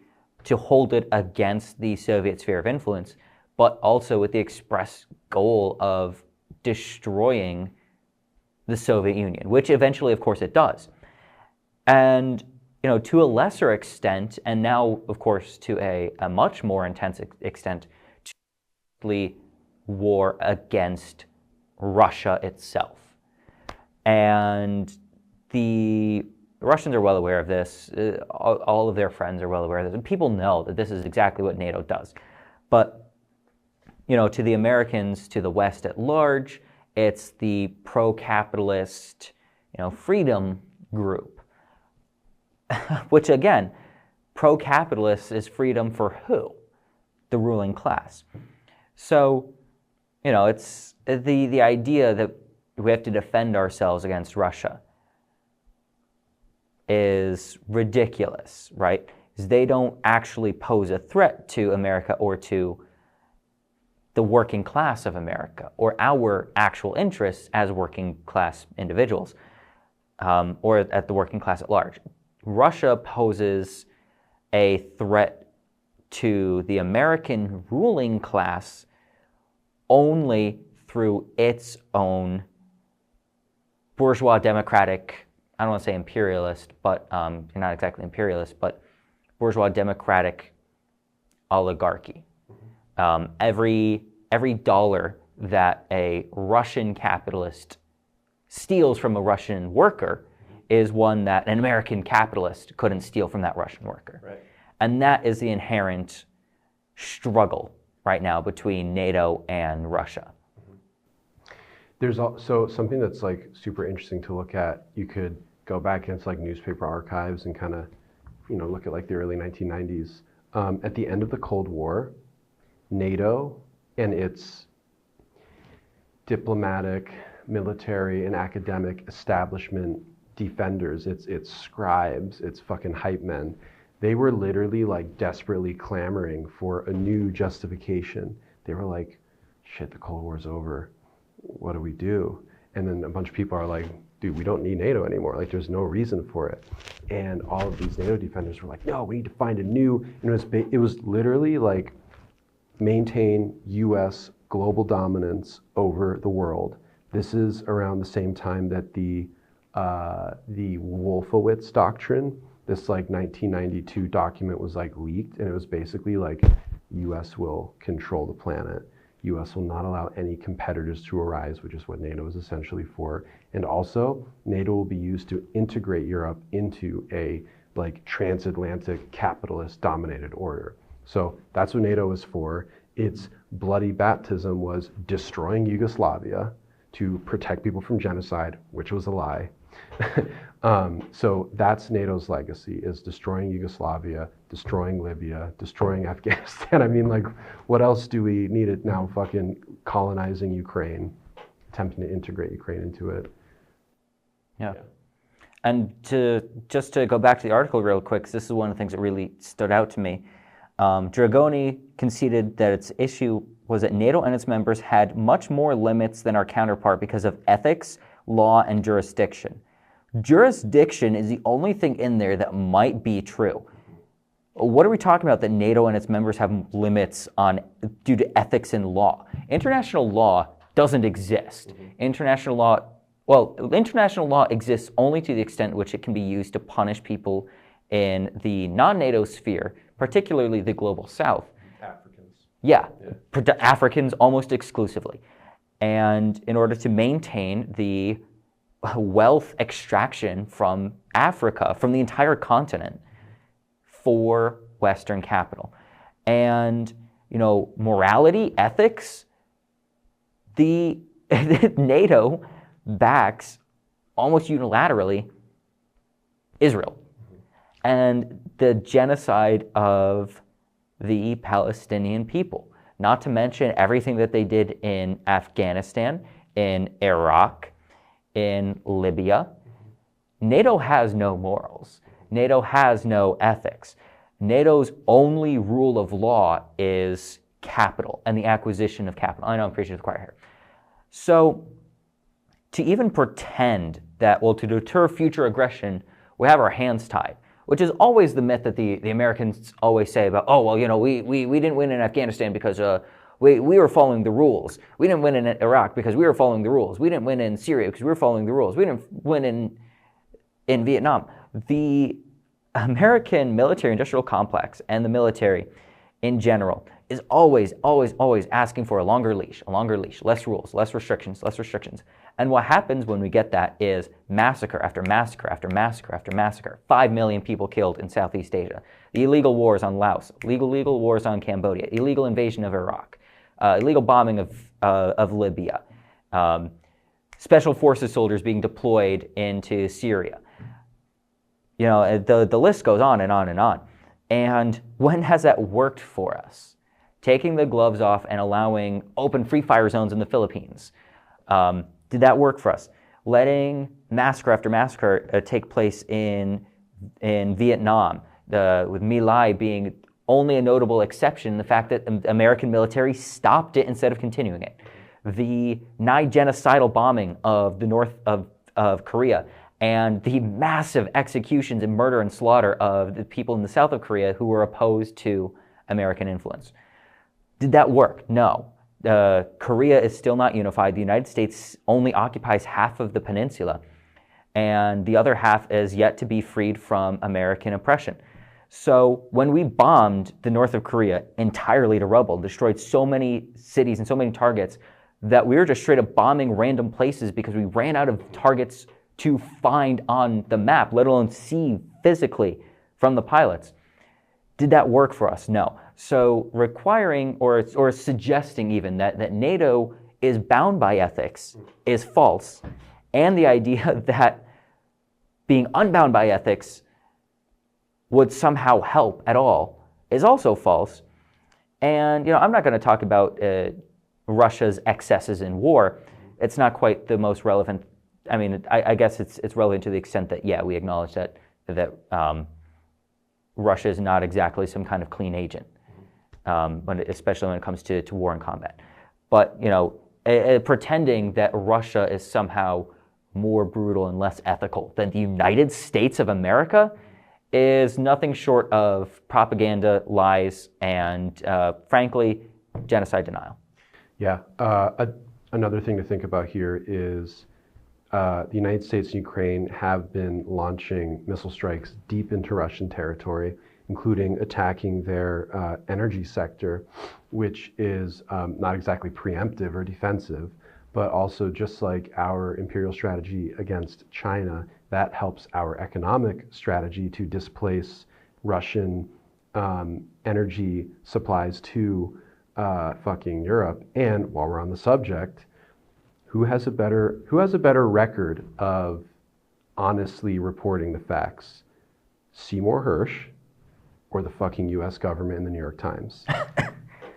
to hold it against the Soviet sphere of influence, but also with the express goal of destroying the Soviet Union, which eventually, of course, it does. And, you know, to a lesser extent, and now, of course, to a much more intense extent, to war against Russia itself. And the Russians are well aware of this. All of their friends are well aware of this. And people know that this is exactly what NATO does. But, you know, to the Americans, to the West at large, it's the pro-capitalist, you know, freedom group. Which, again, pro-capitalist is freedom for who? The ruling class. So, you know, it's the idea that we have to defend ourselves against Russia is ridiculous, right? Because they don't actually pose a threat to America or to the working class of America or our actual interests as working class individuals or at the working class at large. Russia poses a threat to the American ruling class only through its own bourgeois democratic, I don't want to say imperialist, but you're not exactly imperialist, but bourgeois democratic oligarchy. Every dollar that a Russian capitalist steals from a Russian worker is one that an American capitalist couldn't steal from that Russian worker. Right. And that is the inherent struggle right now between NATO and Russia. There's also something that's like super interesting to look at. You could go back into like newspaper archives and kind of, look at like the early 1990s. At the end of the Cold War, NATO and its diplomatic, military, and academic establishment defenders, its scribes, its fucking hype men, they were literally like desperately clamoring for a new justification. They were like, shit, the Cold War's over. What do we do? And then a bunch of people are like, dude, we don't need NATO anymore. Like, there's no reason for it. And all of these NATO defenders were like, no, we need to find a new, and it was literally like maintain US global dominance over the world. This is around the same time that the Wolfowitz Doctrine, this like 1992 document was like leaked, and it was basically like US will control the planet. US will not allow any competitors to arise, which is what NATO is essentially for. And also, NATO will be used to integrate Europe into a like transatlantic capitalist dominated order. So that's what NATO is for. Its bloody baptism was destroying Yugoslavia to protect people from genocide, which was a lie. So that's NATO's legacy, is destroying Yugoslavia, destroying Libya, destroying Afghanistan. I mean, like, what else do we need it now? Fucking colonizing Ukraine, attempting to integrate Ukraine into it. Yeah. And just to go back to the article real quick, 'cause this is one of the things that really stood out to me. Dragoni conceded that its issue was that NATO and its members had much more limits than our counterpart because of ethics, law, and jurisdiction. Jurisdiction is the only thing in there that might be true. What are we talking about that NATO and its members have limits on due to ethics and law? International law doesn't exist. International law exists only to the extent in which it can be used to punish people in the non-NATO sphere, particularly the global south. Africans. Yeah. Africans almost exclusively. And in order to maintain the wealth extraction from Africa, from the entire continent, for Western capital. And, morality, ethics, the NATO backs almost unilaterally Israel and the genocide of the Palestinian people, not to mention everything that they did in Afghanistan, in Iraq, in Libya. NATO has no morals. NATO has no ethics. NATO's only rule of law is capital and the acquisition of capital. I know I'm preaching to the choir here. So to even pretend that, to deter future aggression, we have our hands tied, which is always the myth that the Americans always say about, we didn't win in Afghanistan because we were following the rules. We didn't win in Iraq because we were following the rules. We didn't win in Syria because we were following the rules. We didn't win in Vietnam. The American military-industrial complex and the military in general is always asking for a longer leash, less rules, less restrictions. And what happens when we get that is massacre after massacre after massacre after massacre. 5 million people killed in Southeast Asia. The illegal wars on Laos, illegal wars on Cambodia, illegal invasion of Iraq, illegal bombing of Libya, special forces soldiers being deployed into Syria. The list goes on and on and on. And when has that worked for us? Taking the gloves off and allowing open free fire zones in the Philippines. Did that work for us? Letting massacre after massacre take place in Vietnam, with My Lai being only a notable exception, the fact that the American military stopped it instead of continuing it. The nigh genocidal bombing of the north of Korea, and the massive executions and murder and slaughter of the people in the south of Korea who were opposed to American influence. Did that work? No. Korea is still not unified. The United States only occupies half of the peninsula, and the other half is yet to be freed from American oppression. So when we bombed the north of Korea entirely to rubble, destroyed so many cities and so many targets that we were just straight up bombing random places because we ran out of targets to find on the map, let alone see physically from the pilots. Did that work for us? No. So requiring or suggesting even that NATO is bound by ethics is false, and the idea that being unbound by ethics would somehow help at all is also false. And I'm not going to talk about Russia's excesses in war. It's not quite the most relevant. I mean, I guess it's relevant to the extent that, yeah, we acknowledge that Russia is not exactly some kind of clean agent, especially when it comes to war and combat. But pretending that Russia is somehow more brutal and less ethical than the United States of America is nothing short of propaganda, lies, and frankly, genocide denial. Yeah. Another thing to think about here is the United States and Ukraine have been launching missile strikes deep into Russian territory, including attacking their energy sector, which is not exactly preemptive or defensive, but also just like our imperial strategy against China, that helps our economic strategy to displace Russian energy supplies to fucking Europe. And while we're on the subject, who has a better record of honestly reporting the facts? Seymour Hersh or the fucking US government and the New York Times?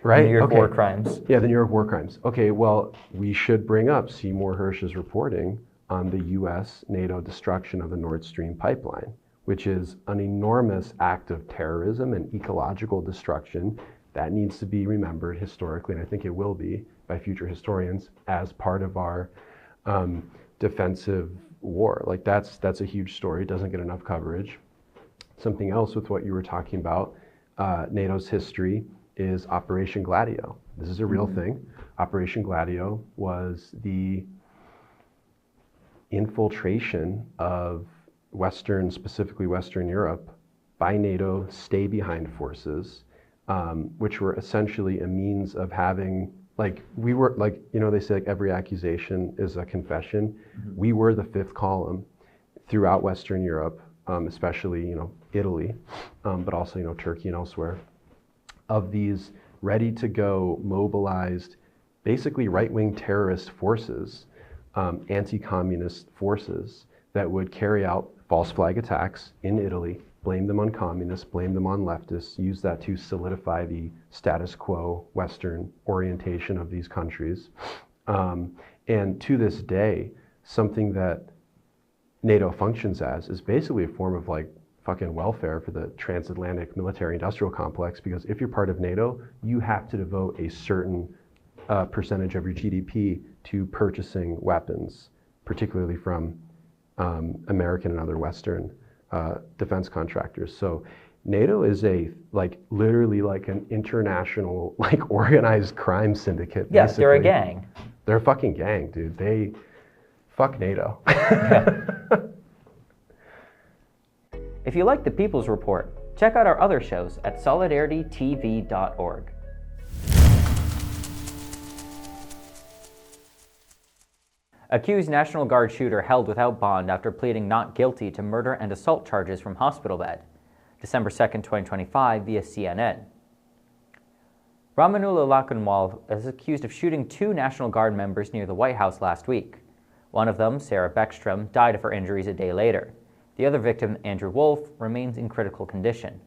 Right? New York war crimes. Yeah, the New York war crimes. Okay, well, we should bring up Seymour Hersh's reporting on the US NATO destruction of the Nord Stream pipeline, which is an enormous act of terrorism and ecological destruction that needs to be remembered historically, and I think it will be by future historians as part of our defensive war. Like that's a huge story, doesn't get enough coverage. Something else with what you were talking about, NATO's history is Operation Gladio. This is a real thing. Operation Gladio was the infiltration of specifically Western Europe by NATO stay-behind forces, which were essentially a means of having, they say every accusation is a confession. Mm-hmm. We were the fifth column throughout Western Europe, especially, Italy, but also, Turkey and elsewhere, of these ready-to-go, mobilized, basically right-wing terrorist forces, anti-communist forces that would carry out false flag attacks in Italy, blame them on communists, blame them on leftists, use that to solidify the status quo Western orientation of these countries. And to this day, something that NATO functions as is basically a form of fucking welfare for the transatlantic military industrial complex, because if you're part of NATO, you have to devote a certain percentage of your GDP to purchasing weapons, particularly from American and other Western defense contractors. So NATO is literally an international organized crime syndicate. Yeah, basically. they're a gang. They're a fucking gang, dude. They fuck NATO. If you like the People's Report, check out our other shows at solidaritytv.org. Accused National Guard shooter held without bond after pleading not guilty to murder and assault charges from hospital bed. December 2nd, 2025, via CNN. Ramanullah Lakhanwal is accused of shooting 2 National Guard members near the White House last week. One of them, Sarah Beckstrom, died of her injuries a day later. The other victim, Andrew Wolf, remains in critical condition.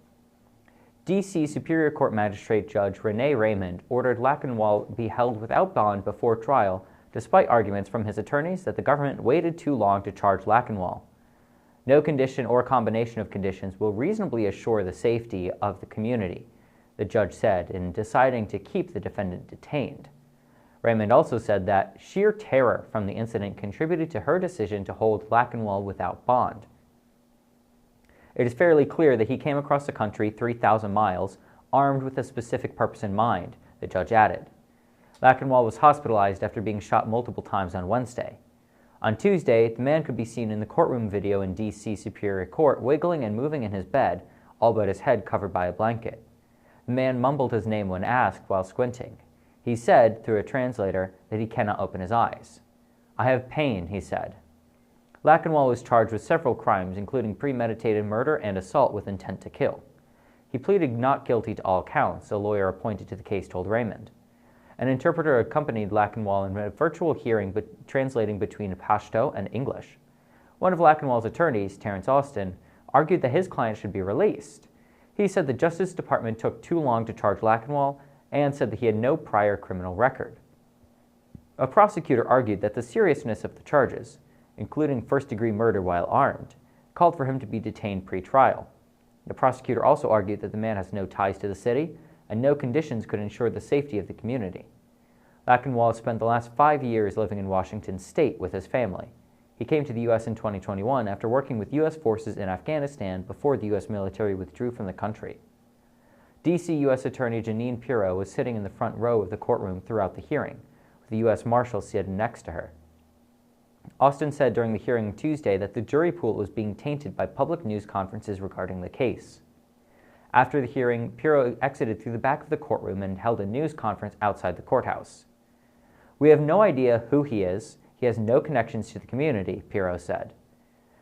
D.C. Superior Court Magistrate Judge Renee Raymond ordered Lakhanwal be held without bond before trial, despite arguments from his attorneys that the government waited too long to charge Lakhanwal. No condition or combination of conditions will reasonably assure the safety of the community, the judge said in deciding to keep the defendant detained. Raymond also said that sheer terror from the incident contributed to her decision to hold Lakhanwal without bond. It is fairly clear that he came across the country 3,000 miles, armed with a specific purpose in mind, the judge added. Lakhanwal was hospitalized after being shot multiple times on Wednesday. On Tuesday, the man could be seen in the courtroom video in D.C. Superior Court wiggling and moving in his bed, all but his head covered by a blanket. The man mumbled his name when asked while squinting. He said, through a translator, that he cannot open his eyes. "I have pain," he said. Lakhanwal was charged with several crimes, including premeditated murder and assault with intent to kill. He pleaded not guilty to all counts, a lawyer appointed to the case told Raymond. An interpreter accompanied Lachenwall in a virtual hearing translating between Pashto and English. One of Lachenwall's attorneys, Terrence Austin, argued that his client should be released. He said the Justice Department took too long to charge Lachenwall and said that he had no prior criminal record. A prosecutor argued that the seriousness of the charges, including first-degree murder while armed, called for him to be detained pre-trial. The prosecutor also argued that the man has no ties to the city and no conditions could ensure the safety of the community. Lachenwall spent the last 5 years living in Washington state with his family. He came to the U.S. in 2021 after working with U.S. forces in Afghanistan before the U.S. military withdrew from the country. D.C. U.S. Attorney Jeanine Pirro was sitting in the front row of the courtroom throughout the hearing, with the U.S. Marshal sitting next to her. Austin said during the hearing Tuesday that the jury pool was being tainted by public news conferences regarding the case. After the hearing, Pirro exited through the back of the courtroom and held a news conference outside the courthouse. "We have no idea who he is. He has no connections to the community," Pirro said.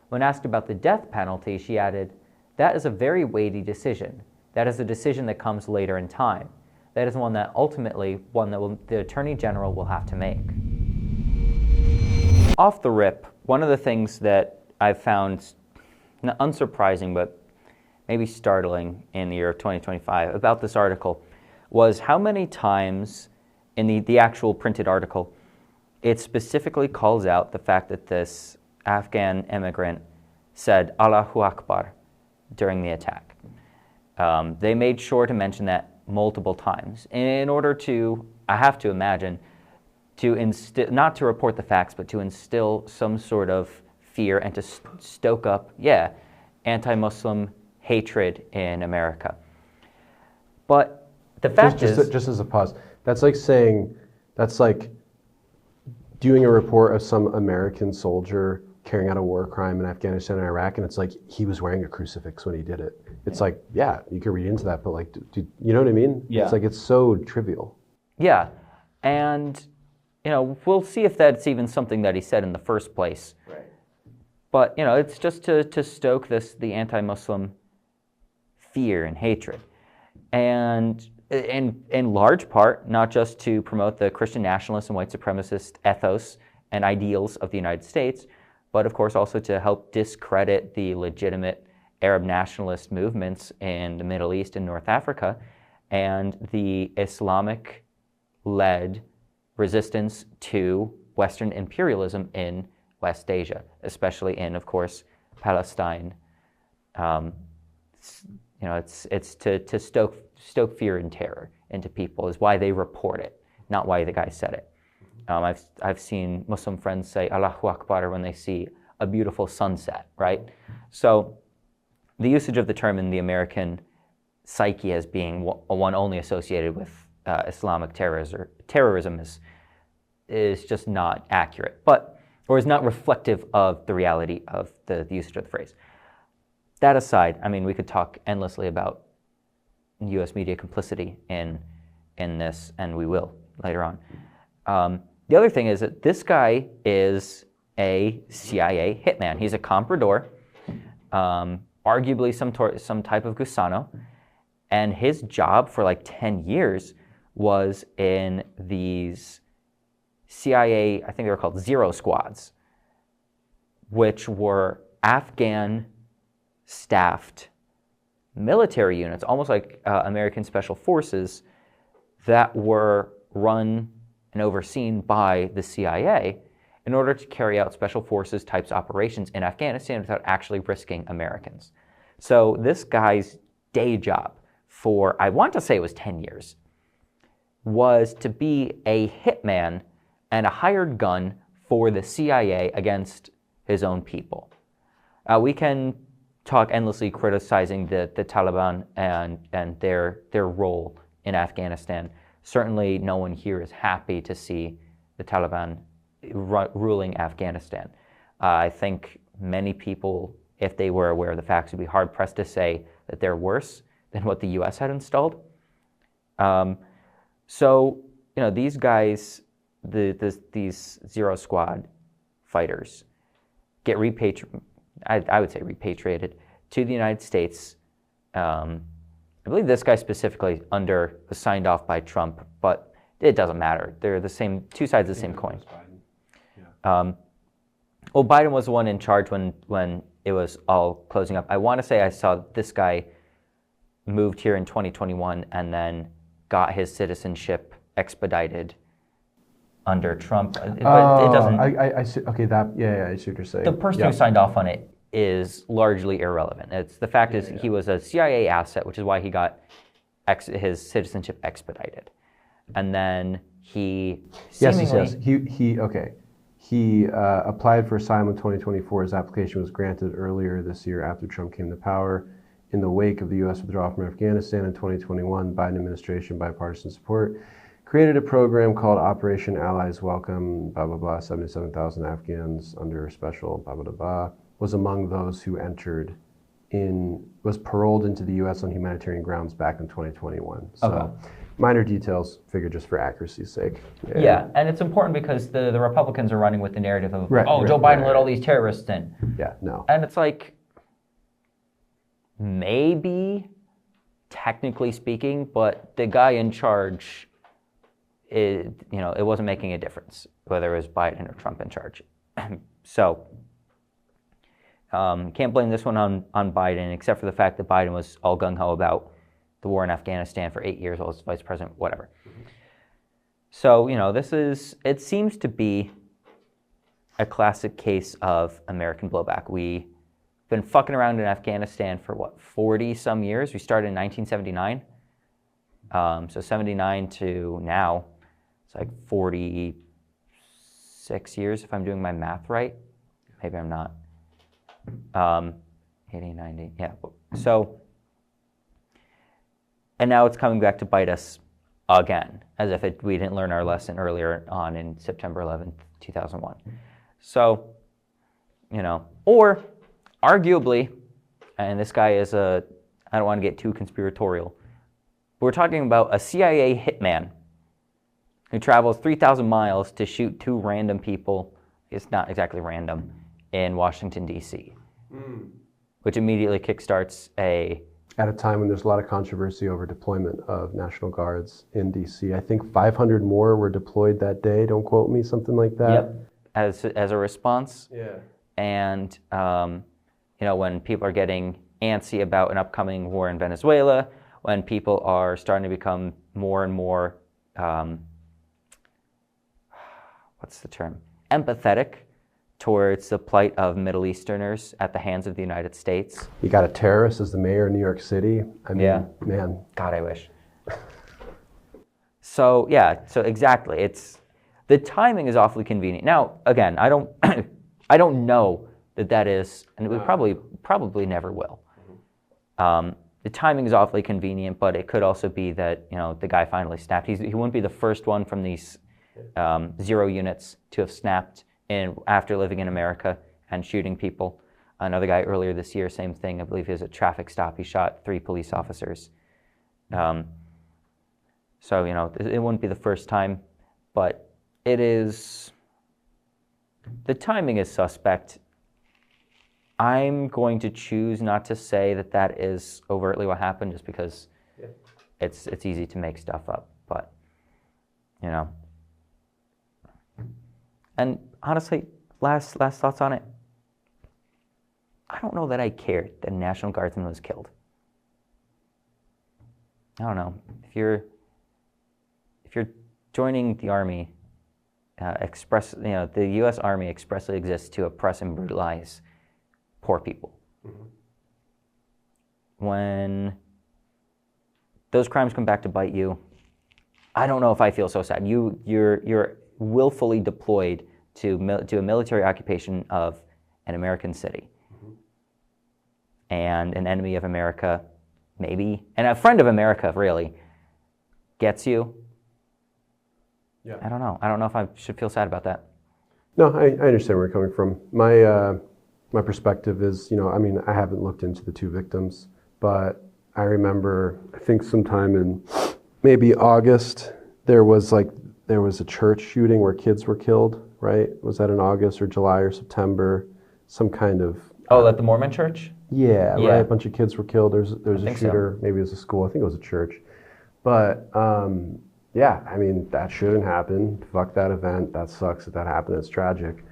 When asked about the death penalty, she added, "That is a very weighty decision. That is a decision that comes later in time. That is one that the Attorney General will have to make." Off the rip, one of the things that I've found not unsurprising but maybe startling in the year of 2025 about this article was how many times in the actual printed article it specifically calls out the fact that this Afghan immigrant said Allahu Akbar during the attack. They made sure to mention that multiple times in order to, I have to imagine, to not to report the facts, but to instill some sort of fear and to stoke up, anti-Muslim hatred in America. But the fact is... Just as a pause, that's like doing a report of some American soldier carrying out a war crime in Afghanistan and Iraq, and it's like he was wearing a crucifix when he did it. It's like, yeah, you can read into that, but like, you know what I mean? Yeah. It's like, it's so trivial. Yeah, and we'll see if that's even something that he said in the first place. Right. But it's just to stoke the anti-Muslim fear and hatred, and in large part, not just to promote the Christian nationalist and white supremacist ethos and ideals of the United States, but of course also to help discredit the legitimate Arab nationalist movements in the Middle East and North Africa and the Islamic-led resistance to Western imperialism in West Asia, especially in, of course, Palestine. It's to stoke fear and terror into people is why they report it, not why the guy said it. I've seen Muslim friends say Allahu Akbar when they see a beautiful sunset, right? So the usage of the term in the American psyche as being one only associated with Islamic terrorism is just not accurate, or is not reflective of the reality of the usage of the phrase. That aside, we could talk endlessly about U.S. media complicity in this, and we will later on. The other thing is that this guy is a CIA hitman. He's a comprador, arguably some type of gusano, and his job for like 10 years was in these CIA, I think they were called Zero Squads, which were Afghan-staffed military units, almost like American Special Forces, that were run and overseen by the CIA in order to carry out Special Forces types operations in Afghanistan without actually risking Americans. So this guy's day job for, I want to say it was 10 years, was to be a hitman and a hired gun for the CIA against his own people. We can talk endlessly criticizing the Taliban and their role in Afghanistan. Certainly no one here is happy to see the Taliban ruling Afghanistan. I think many people, if they were aware of the facts, would be hard-pressed to say that they're worse than what the U.S. had installed. These guys, these Zero Squad fighters, get I would say repatriated to the United States. I believe this guy specifically was signed off by Trump, but it doesn't matter. They're the same, two sides of the same coin. Yeah. Well, Biden was the one in charge when it was all closing up. I want to say I saw this guy moved here in 2021 and then got his citizenship expedited under Trump. But it doesn't. I see. Okay, I see what you're saying. The person who signed off on it is largely irrelevant. It's the fact is he was a CIA asset, which is why he got his citizenship expedited, and then he seemingly He applied for asylum in 2024. His application was granted earlier this year after Trump came to power. In the wake of the U.S. withdrawal from Afghanistan in 2021, Biden administration bipartisan support created a program called Operation Allies Welcome, blah, blah, blah, 77,000 Afghans under special, blah, blah, blah, was among those who was paroled into the U.S. on humanitarian grounds back in 2021. So minor details, figured just for accuracy's sake. Yeah, and it's important because the Republicans are running with the narrative of, Joe Biden let all these terrorists in. Yeah, no. And it's like, maybe, technically speaking, but the guy in charge, it wasn't making a difference whether it was Biden or Trump in charge. So, can't blame this one on Biden, except for the fact that Biden was all gung-ho about the war in Afghanistan for 8 years while he was vice president, whatever. Mm-hmm. So, it seems to be a classic case of American blowback. We've been fucking around in Afghanistan for 40 some years? We started in 1979. So 79 to now, it's like 46 years if I'm doing my math right. Maybe I'm not. 80, 90, yeah. So, and now it's coming back to bite us again, as if we didn't learn our lesson earlier on in September 11th, 2001. So, or arguably, and this guy is I don't want to get too conspiratorial, but we're talking about a CIA hitman who travels 3,000 miles to shoot two random people, it's not exactly random, in Washington, D.C., which immediately kickstarts at a time when there's a lot of controversy over deployment of National Guards in D.C. I think 500 more were deployed that day, don't quote me, something like that. Yep, as a response. Yeah. And, when people are getting antsy about an upcoming war in Venezuela, when people are starting to become more and more, what's the term? Empathetic towards the plight of Middle Easterners at the hands of the United States. You got a terrorist as the mayor of New York City. I mean, man. God, I wish. So exactly. The timing is awfully convenient. Now, again, I don't know that is, and we probably never will. The timing is awfully convenient, but it could also be that the guy finally snapped. He wouldn't be the first one from these 0 units to have snapped after living in America and shooting people. Another guy earlier this year, same thing. I believe he was at a traffic stop. He shot 3 police officers. So it wouldn't be the first time, but the timing is suspect. I'm going to choose not to say that is overtly what happened, just because it's easy to make stuff up. But and honestly, last thoughts on it. I don't know that I cared that a National Guardsman was killed. I don't know if you're joining the Army. The U.S. Army expressly exists to oppress and brutalize poor people. Mm-hmm. When those crimes come back to bite you, I don't know if I feel so sad. You're willfully deployed to a military occupation of an American city, mm-hmm. and an enemy of America, maybe, and a friend of America, really, gets you. Yeah. I don't know. I don't know if I should feel sad about that. No, I understand where you're coming from. My perspective is, I haven't looked into the 2 victims, but I remember, I think sometime in maybe August, there was a church shooting where kids were killed, right? Was that in August or July or September? Some kind of... Oh, at the Mormon church? Yeah, right? A bunch of kids were killed. There's a shooter. So. Maybe it was a school. I think it was a church. But yeah, I mean, that shouldn't happen. Fuck that event. That sucks that that happened. It's tragic.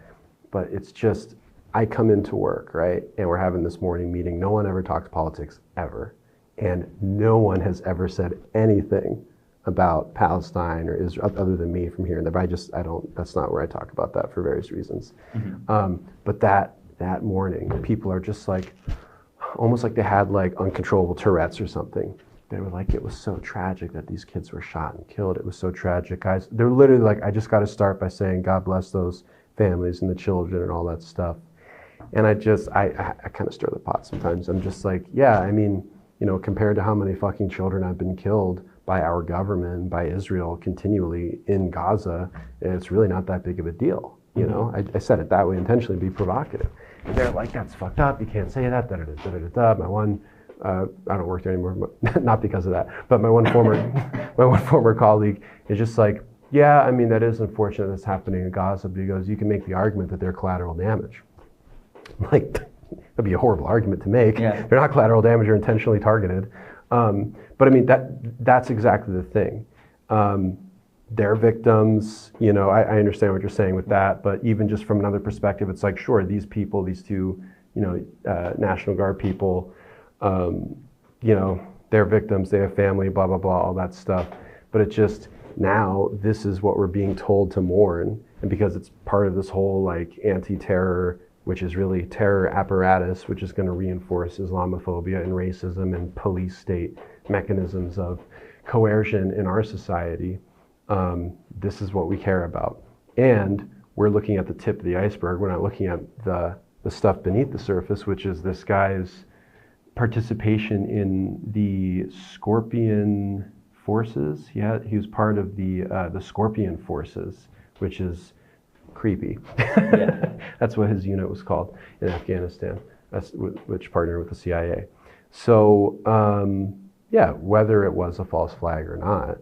But it's just, I come into work, right? And we're having this morning meeting. No one ever talks politics, ever. And no one has ever said anything about Palestine or Israel, other than me from here and there. But that's not where I talk about that for various reasons. But that morning, people are just like, almost like they had like uncontrollable Tourette's or something. They were like, it was so tragic that these kids were shot and killed. It was so tragic, guys. They're literally like, I just got to start by saying, God bless those families and the children and all that stuff. And I kind of stir the pot sometimes. I'm just like, yeah, I mean, you know, compared to how many fucking children have been killed by our government, by Israel continually in Gaza, it's really not that big of a deal. You know, I said it that way intentionally to be provocative. And they're like, that's fucked up. You can't say that. My one, I don't work there anymore, not because of that. But my one former colleague is just like, yeah, I mean, that is unfortunate that's happening in Gaza because you can make the argument that they're collateral damage. Like, that'd be a horrible argument to make. Yeah. They're not collateral damage, they're intentionally targeted. But I mean, that's exactly the thing. They're victims, you know, I understand what you're saying with that, but even just from another perspective, it's like, sure, these people, these two, you know, National Guard people, you know, they're victims, they have family, blah, blah, blah, all that stuff. But it just, now this is what we're being told to mourn. And because it's part of this whole like anti-terror, which is really terror apparatus, which is going to reinforce Islamophobia and racism and police state mechanisms of coercion in our society. This is what we care about. And we're looking at the tip of the iceberg. We're not looking at the stuff beneath the surface, which is this guy's participation in the Scorpion forces. He was part of the Scorpion forces, which is creepy. Yeah. That's what his unit was called in Afghanistan, which partnered with the CIA. So, yeah, whether it was a false flag or not,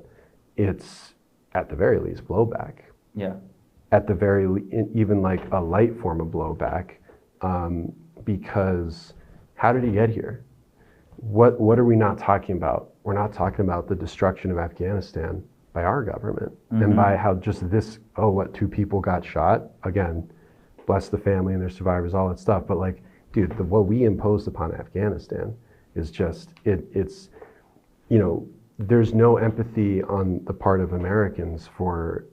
it's at the very least blowback. Yeah. At the very even like a light form of blowback, because how did he get here? What are we not talking about? We're not talking about the destruction of Afghanistan by our government and by how just this, two people got shot. Again, bless the family and their survivors, all that stuff. But like, dude, what we imposed upon Afghanistan is just, it's, you know, there's no empathy on the part of Americans for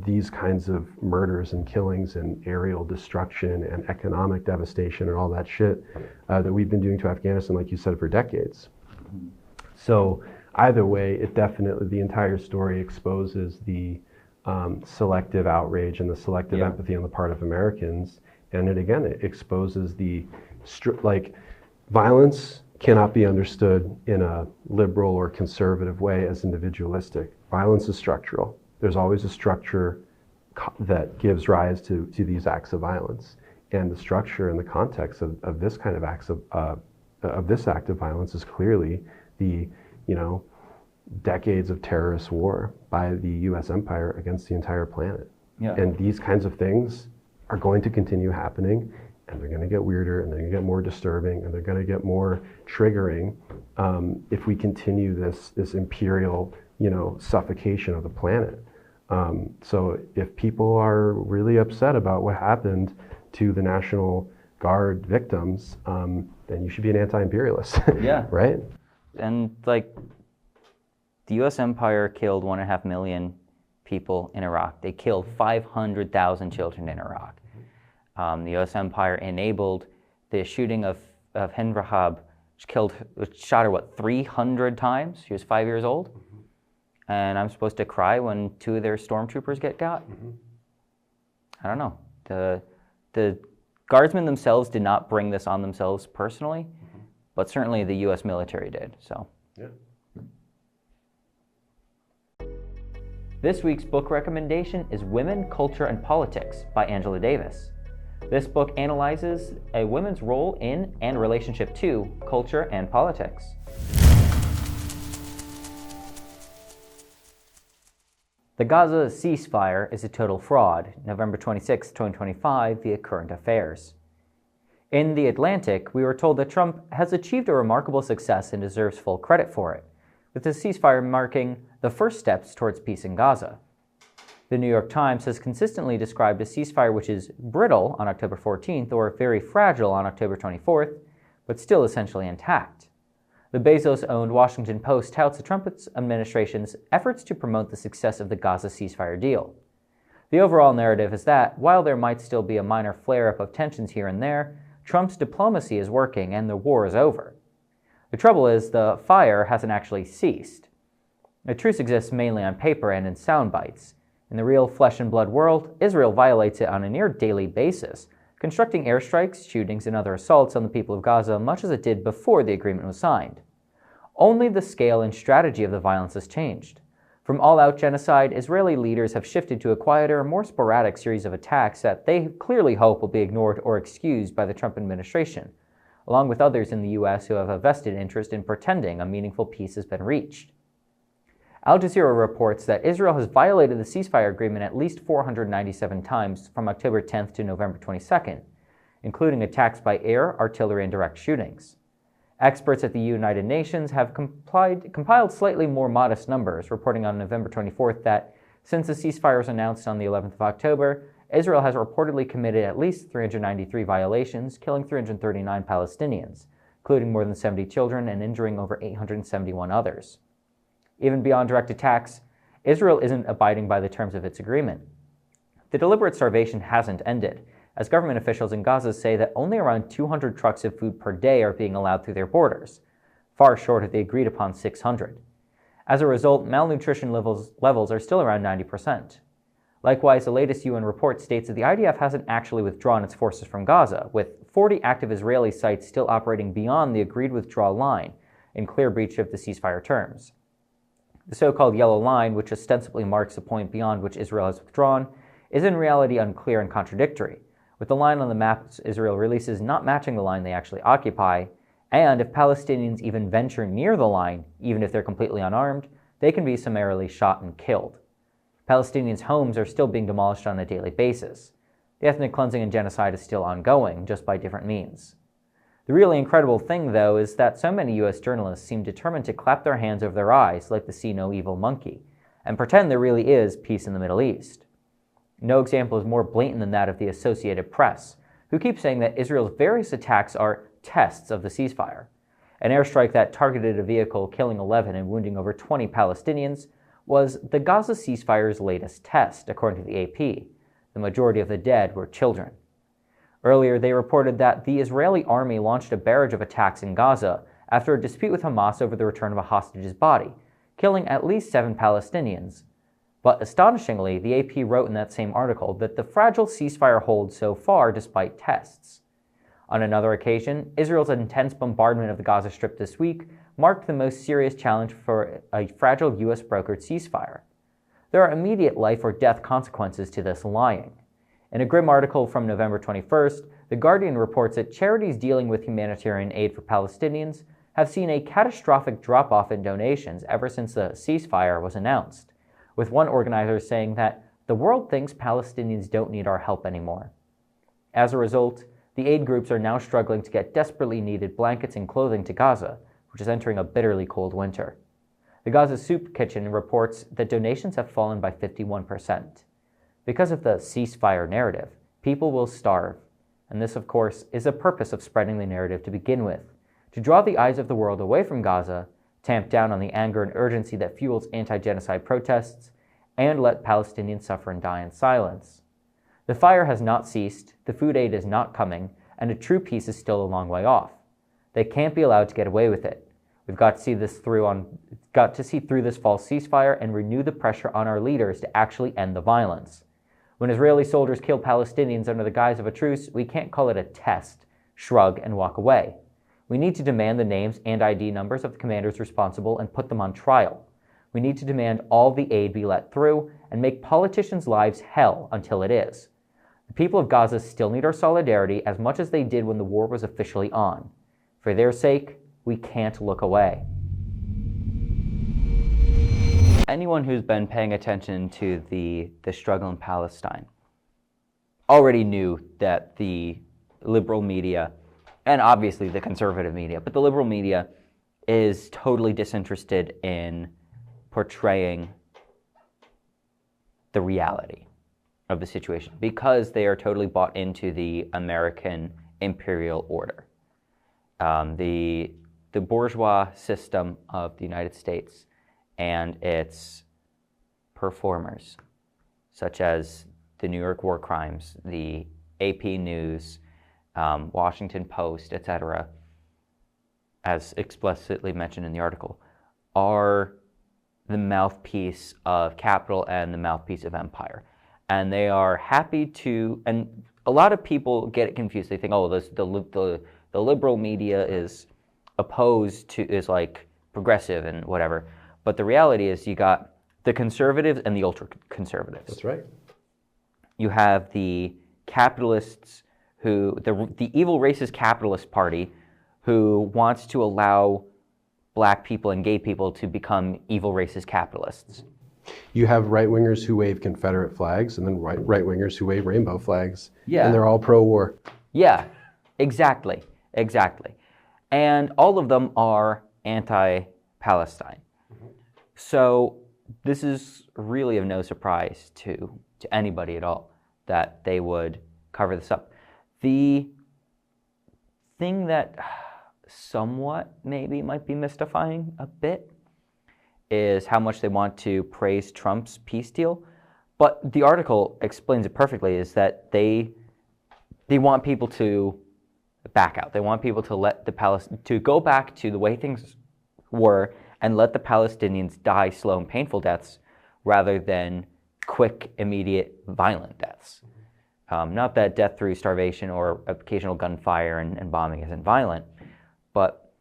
these kinds of murders and killings and aerial destruction and economic devastation and all that shit that we've been doing to Afghanistan, like you said, for decades. So either way, it definitely, the entire story exposes the selective outrage and the selective empathy on the part of Americans. And it exposes the, violence cannot be understood in a liberal or conservative way as individualistic. Violence is structural. There's always a structure that gives rise to these acts of violence. And the structure and the context of this kind of acts of this act of violence is clearly the, you know, decades of terrorist war by the US empire against the entire planet. Yeah. And these kinds of things are going to continue happening, and they're going to get weirder, and they're going to get more disturbing, and they're going to get more triggering if we continue this imperial, you know, suffocation of the planet. So if people are really upset about what happened to the National Guard victims, then you should be an anti-imperialist. Yeah. Right? And like, the U.S. empire killed 1.5 million people in Iraq. They killed 500,000 children in Iraq. The U.S. empire enabled the shooting of Hind Rahab, which shot her, 300 times? She was 5 years old. And I'm supposed to cry when 2 of their stormtroopers get got? I don't know. The guardsmen themselves did not bring this on themselves personally, but certainly the U.S. military did. So. Yeah. This week's book recommendation is Women, Culture, and Politics by Angela Davis. This book analyzes a woman's role in and relationship to culture and politics. The Gaza ceasefire is a total fraud, November 26, 2025, via Current Affairs. In The Atlantic, we were told that Trump has achieved a remarkable success and deserves full credit for it. with the ceasefire marking the first steps towards peace in Gaza. The New York Times has consistently described a ceasefire which is brittle on October 14th or very fragile on October 24th, but still essentially intact. The Bezos-owned Washington Post touts the Trump administration's efforts to promote the success of the Gaza ceasefire deal. The overall narrative is that, while there might still be a minor flare-up of tensions here and there, Trump's diplomacy is working and the war is over. The trouble is, the fire hasn't actually ceased. A truce exists mainly on paper and in sound bites. In the real flesh-and-blood world, Israel violates it on a near-daily basis, constructing airstrikes, shootings, and other assaults on the people of Gaza much as it did before the agreement was signed. Only the scale and strategy of the violence has changed. From all-out genocide, Israeli leaders have shifted to a quieter, more sporadic series of attacks that they clearly hope will be ignored or excused by the Trump administration, along with others in the U.S. who have a vested interest in pretending a meaningful peace has been reached. Al Jazeera reports that Israel has violated the ceasefire agreement at least 497 times from October 10th to November 22nd, including attacks by air, artillery, and direct shootings. Experts at the United Nations have compiled slightly more modest numbers, reporting on November 24th that since the ceasefire was announced on the 11th of October, Israel has reportedly committed at least 393 violations, killing 339 Palestinians, including more than 70 children and injuring over 871 others. Even beyond direct attacks, Israel isn't abiding by the terms of its agreement. The deliberate starvation hasn't ended, as government officials in Gaza say that only around 200 trucks of food per day are being allowed through their borders, far short of the agreed-upon 600. As a result, malnutrition levels are still around 90%. Likewise, the latest UN report states that the IDF hasn't actually withdrawn its forces from Gaza, with 40 active Israeli sites still operating beyond the agreed withdrawal line, in clear breach of the ceasefire terms. The so-called yellow line, which ostensibly marks the point beyond which Israel has withdrawn, is in reality unclear and contradictory, with the line on the maps Israel releases not matching the line they actually occupy, and if Palestinians even venture near the line, even if they're completely unarmed, they can be summarily shot and killed. Palestinians' homes are still being demolished on a daily basis. The ethnic cleansing and genocide is still ongoing, just by different means. The really incredible thing, though, is that so many U.S. journalists seem determined to clap their hands over their eyes like the see no evil monkey, and pretend there really is peace in the Middle East. No example is more blatant than that of the Associated Press, who keep saying that Israel's various attacks are tests of the ceasefire. An airstrike that targeted a vehicle, killing 11 and wounding over 20 Palestinians, was the Gaza ceasefire's latest test, according to the AP. The majority of the dead were children. Earlier, they reported that the Israeli army launched a barrage of attacks in Gaza after a dispute with Hamas over the return of a hostage's body, killing at least 7 Palestinians. But astonishingly, the AP wrote in that same article that the fragile ceasefire holds so far despite tests. On another occasion, Israel's intense bombardment of the Gaza Strip this week marked the most serious challenge for a fragile U.S.-brokered ceasefire. There are immediate life or death consequences to this lying. In a grim article from November 21st, The Guardian reports that charities dealing with humanitarian aid for Palestinians have seen a catastrophic drop-off in donations ever since the ceasefire was announced, with one organizer saying that the world thinks Palestinians don't need our help anymore. As a result, the aid groups are now struggling to get desperately needed blankets and clothing to Gaza, which is entering a bitterly cold winter. The Gaza Soup Kitchen reports that donations have fallen by 51%. Because of the ceasefire narrative, people will starve, and this, of course, is the purpose of spreading the narrative to begin with, to draw the eyes of the world away from Gaza, tamp down on the anger and urgency that fuels anti-genocide protests, and let Palestinians suffer and die in silence. The fire has not ceased, the food aid is not coming, and a true peace is still a long way off. They can't be allowed to get away with it. We've got to see through this false ceasefire and renew the pressure on our leaders to actually end the violence. When Israeli soldiers kill Palestinians under the guise of a truce, we can't call it a test, shrug, and walk away. We need to demand the names and ID numbers of the commanders responsible and put them on trial. We need to demand all the aid be let through and make politicians' lives hell until it is. The people of Gaza still need our solidarity as much as they did when the war was officially on. For their sake, we can't look away. Anyone who's been paying attention to the struggle in Palestine already knew that the liberal media, and obviously the conservative media, but the liberal media is totally disinterested in portraying the reality of the situation because they are totally bought into the American imperial order. The bourgeois system of the United States and its performers, such as the New York war crimes, the AP News, Washington Post, etc., as explicitly mentioned in the article, are the mouthpiece of capital and the mouthpiece of empire. And they are happy to, and a lot of people get it confused. They think, oh, the liberal media is opposed to, is like progressive and whatever. But the reality is you got the conservatives and the ultra-conservatives. That's right. You have the capitalists who, the evil racist capitalist party who wants to allow black people and gay people to become evil racist capitalists. You have right-wingers who wave Confederate flags and then right-wingers who wave rainbow flags. Yeah. And they're all pro-war. Yeah, exactly. And all of them are anti-Palestine. So this is really of no surprise to anybody at all that they would cover this up. The thing that somewhat maybe might be mystifying a bit is how much they want to praise Trump's peace deal. But the article explains it perfectly, is that they want people to back out. They want people to let to go back to the way things were and let the Palestinians die slow and painful deaths rather than quick, immediate, violent deaths. Not that death through starvation or occasional gunfire and bombing isn't violent, but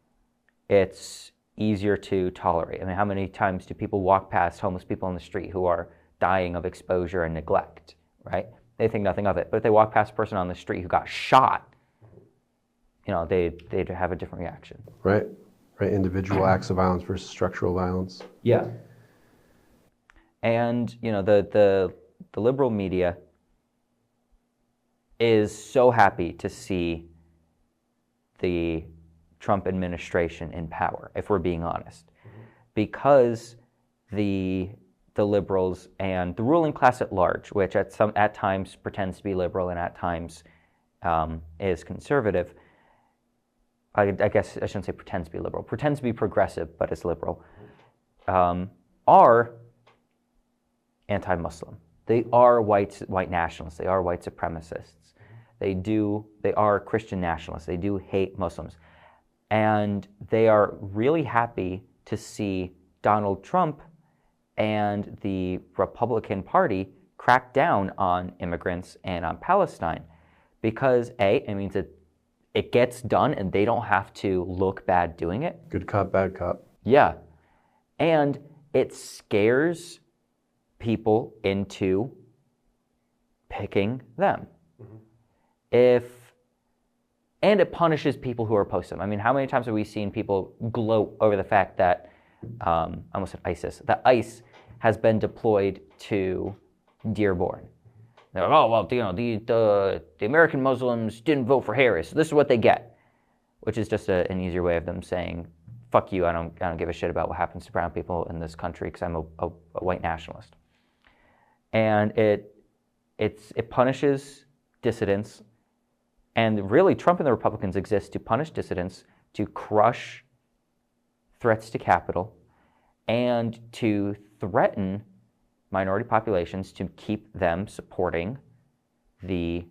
it's easier to tolerate. I mean, how many times do people walk past homeless people on the street who are dying of exposure and neglect, right? They think nothing of it. But if they walk past a person on the street who got shot, you know, they'd have a different reaction. Right. Individual acts of violence versus structural violence. Yeah. And, you know, the liberal media is so happy to see the Trump administration in power, if we're being honest, because the liberals and the ruling class at large, which at times pretends to be liberal and at times is conservative. I guess I shouldn't say pretends to be liberal, pretends to be progressive but is liberal, are anti-Muslim. They are white nationalists. They are white supremacists. They are Christian nationalists. They do hate Muslims. And they are really happy to see Donald Trump and the Republican Party crack down on immigrants and on Palestine because A, it means that it gets done and they don't have to look bad doing it. Good cop, bad cop. Yeah. And it scares people into picking them. And it punishes people who are opposed to them. I mean, how many times have we seen people gloat over the fact that, I almost said ISIS, that ICE has been deployed to Dearborn. They're like, oh, well, you know, the American Muslims didn't vote for Harris, so this is what they get, which is just an easier way of them saying, fuck you, I don't give a shit about what happens to brown people in this country because I'm a white nationalist. And it punishes dissidents. And really, Trump and the Republicans exist to punish dissidents, to crush threats to capital, and to threaten minority populations to keep them supporting the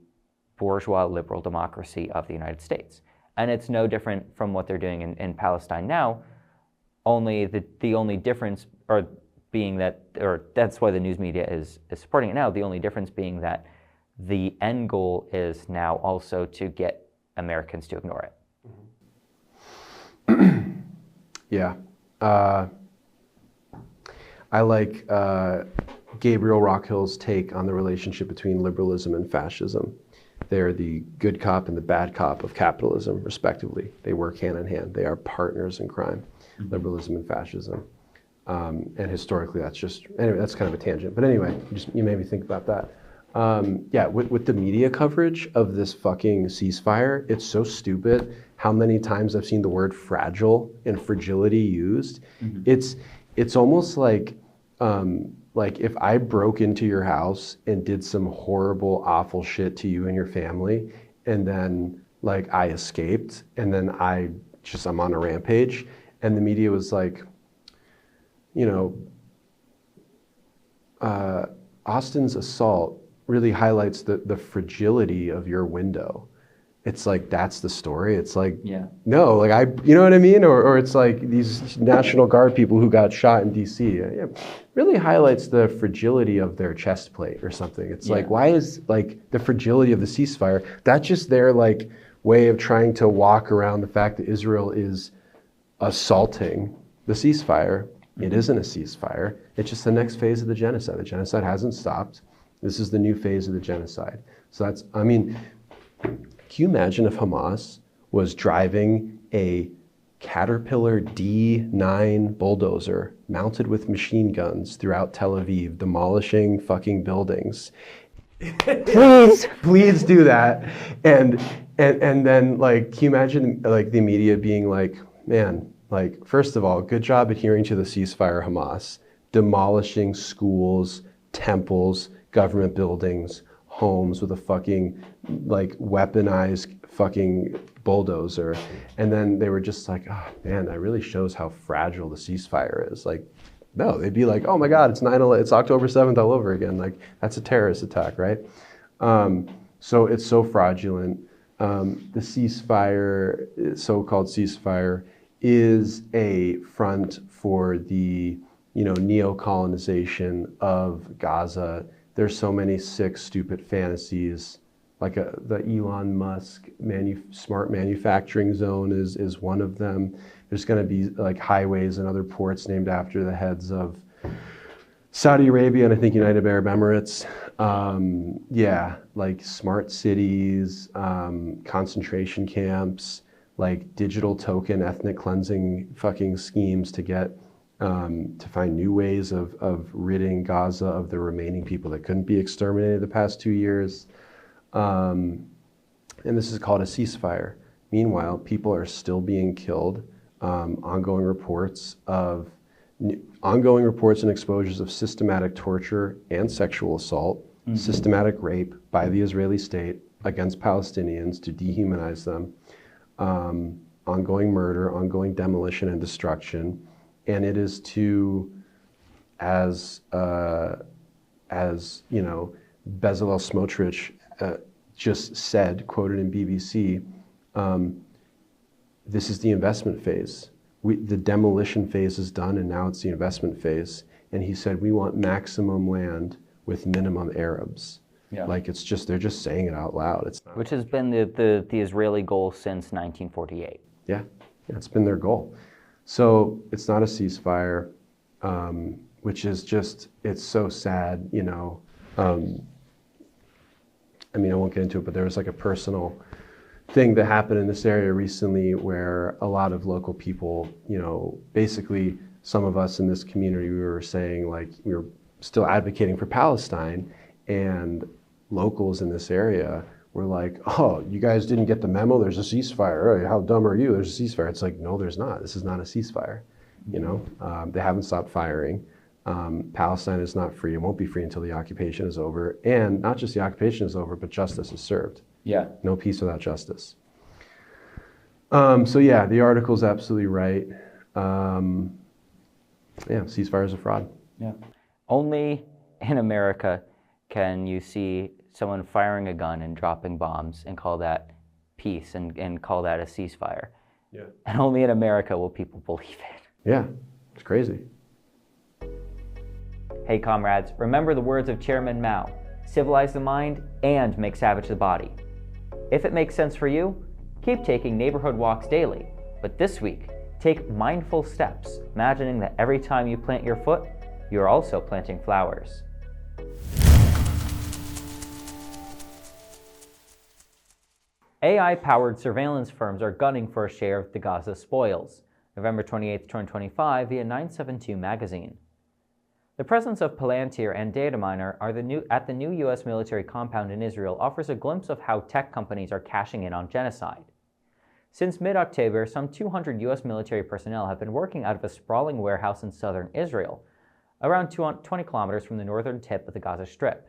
bourgeois liberal democracy of the United States. And it's no different from what they're doing in Palestine now, only the only difference being that, or that's why the news media is supporting it now, the only difference being that the end goal is now also to get Americans to ignore it. Yeah. I like Gabriel Rockhill's take on the relationship between liberalism and fascism. They're the good cop and the bad cop of capitalism, respectively. They work hand in hand. They are partners in crime, liberalism and fascism. And historically, that's just, anyway, that's kind of a tangent. But anyway, you made me think about that. Yeah, with the media coverage of this fucking ceasefire, it's so stupid how many times I've seen the word fragile and fragility used. It's almost like if I broke into your house and did some horrible, awful shit to you and your family, and then like I escaped, and then I'm on a rampage, and the media was like, you know, Austin's assault really highlights the fragility of your window. It's like, that's the story. It's like, no, like you know what I mean? Or it's like these National Guard people who got shot in DC. Really highlights the fragility of their chest plate or something. It's like, why is like the fragility of the ceasefire? That's just their like way of trying to walk around the fact that Israel is assaulting the ceasefire. It isn't a ceasefire. It's just the next phase of the genocide. The genocide hasn't stopped. This is the new phase of the genocide. So that's, I mean, can you imagine if Hamas was driving a Caterpillar D9 bulldozer mounted with machine guns throughout Tel Aviv, demolishing fucking buildings? Please do that. And then like, can you imagine like the media being like, man, like, first of all, good job adhering to the ceasefire, Hamas, demolishing schools, temples, government buildings, homes with a fucking like weaponized fucking bulldozer. And then they were just like, oh man, that really shows how fragile the ceasefire is. Like, no, they'd be like, oh my God, it's October 7th all over again. Like, that's a terrorist attack, right? So it's so fraudulent. The ceasefire, so-called ceasefire, is a front for the, you know, neo-colonization of Gaza. There's so many sick, stupid fantasies, like the Elon Musk smart manufacturing zone is one of them. There's going to be like highways and other ports named after the heads of Saudi Arabia and I think United Arab Emirates. Like smart cities, concentration camps, like digital token ethnic cleansing fucking schemes to get to find new ways of ridding Gaza of the remaining people that couldn't be exterminated the past 2 years. And this is called a ceasefire. Meanwhile, people are still being killed. Ongoing reports and exposures of systematic torture and sexual assault, systematic rape by the Israeli state against Palestinians to dehumanize them, ongoing murder, ongoing demolition and destruction. And it is to, as you know, Bezalel Smotrich just said, quoted in BBC, this is the investment phase. The demolition phase is done, and now it's the investment phase. And he said, we want maximum land with minimum Arabs. Yeah. Like it's just, they're just saying it out loud. It's not, which has been the Israeli goal since 1948. Yeah, it's been their goal. So it's not a ceasefire, which is just, it's so sad, you know. I mean, I won't get into it, but there was like a personal thing that happened in this area recently where a lot of local people, you know, basically some of us in this community, we were saying like, we were still advocating for Palestine, and locals in this area were like, oh, you guys didn't get the memo, there's a ceasefire. Oh, how dumb are you? There's a ceasefire. It's like, no, there's not. This is not a ceasefire. You know, they haven't stopped firing. Palestine is not free. It won't be free until the occupation is over. And not just the occupation is over, but justice is served. Yeah. No peace without justice. So yeah, the article is absolutely right. Yeah, ceasefire is a fraud. Yeah. Only in America can you see someone firing a gun and dropping bombs and call that peace and call that a ceasefire. Yeah. And only in America will people believe it. Yeah, it's crazy. Hey comrades, remember the words of Chairman Mao, civilize the mind and make savage the body. If it makes sense for you, keep taking neighborhood walks daily, but this week, take mindful steps, imagining that every time you plant your foot, you're also planting flowers. AI-powered surveillance firms are gunning for a share of the Gaza spoils. November 28, 2025, via 972 magazine. The presence of Palantir and Dataminer at the new U.S. military compound in Israel offers a glimpse of how tech companies are cashing in on genocide. Since mid-October, some 200 U.S. military personnel have been working out of a sprawling warehouse in southern Israel, around 20 kilometers from the northern tip of the Gaza Strip.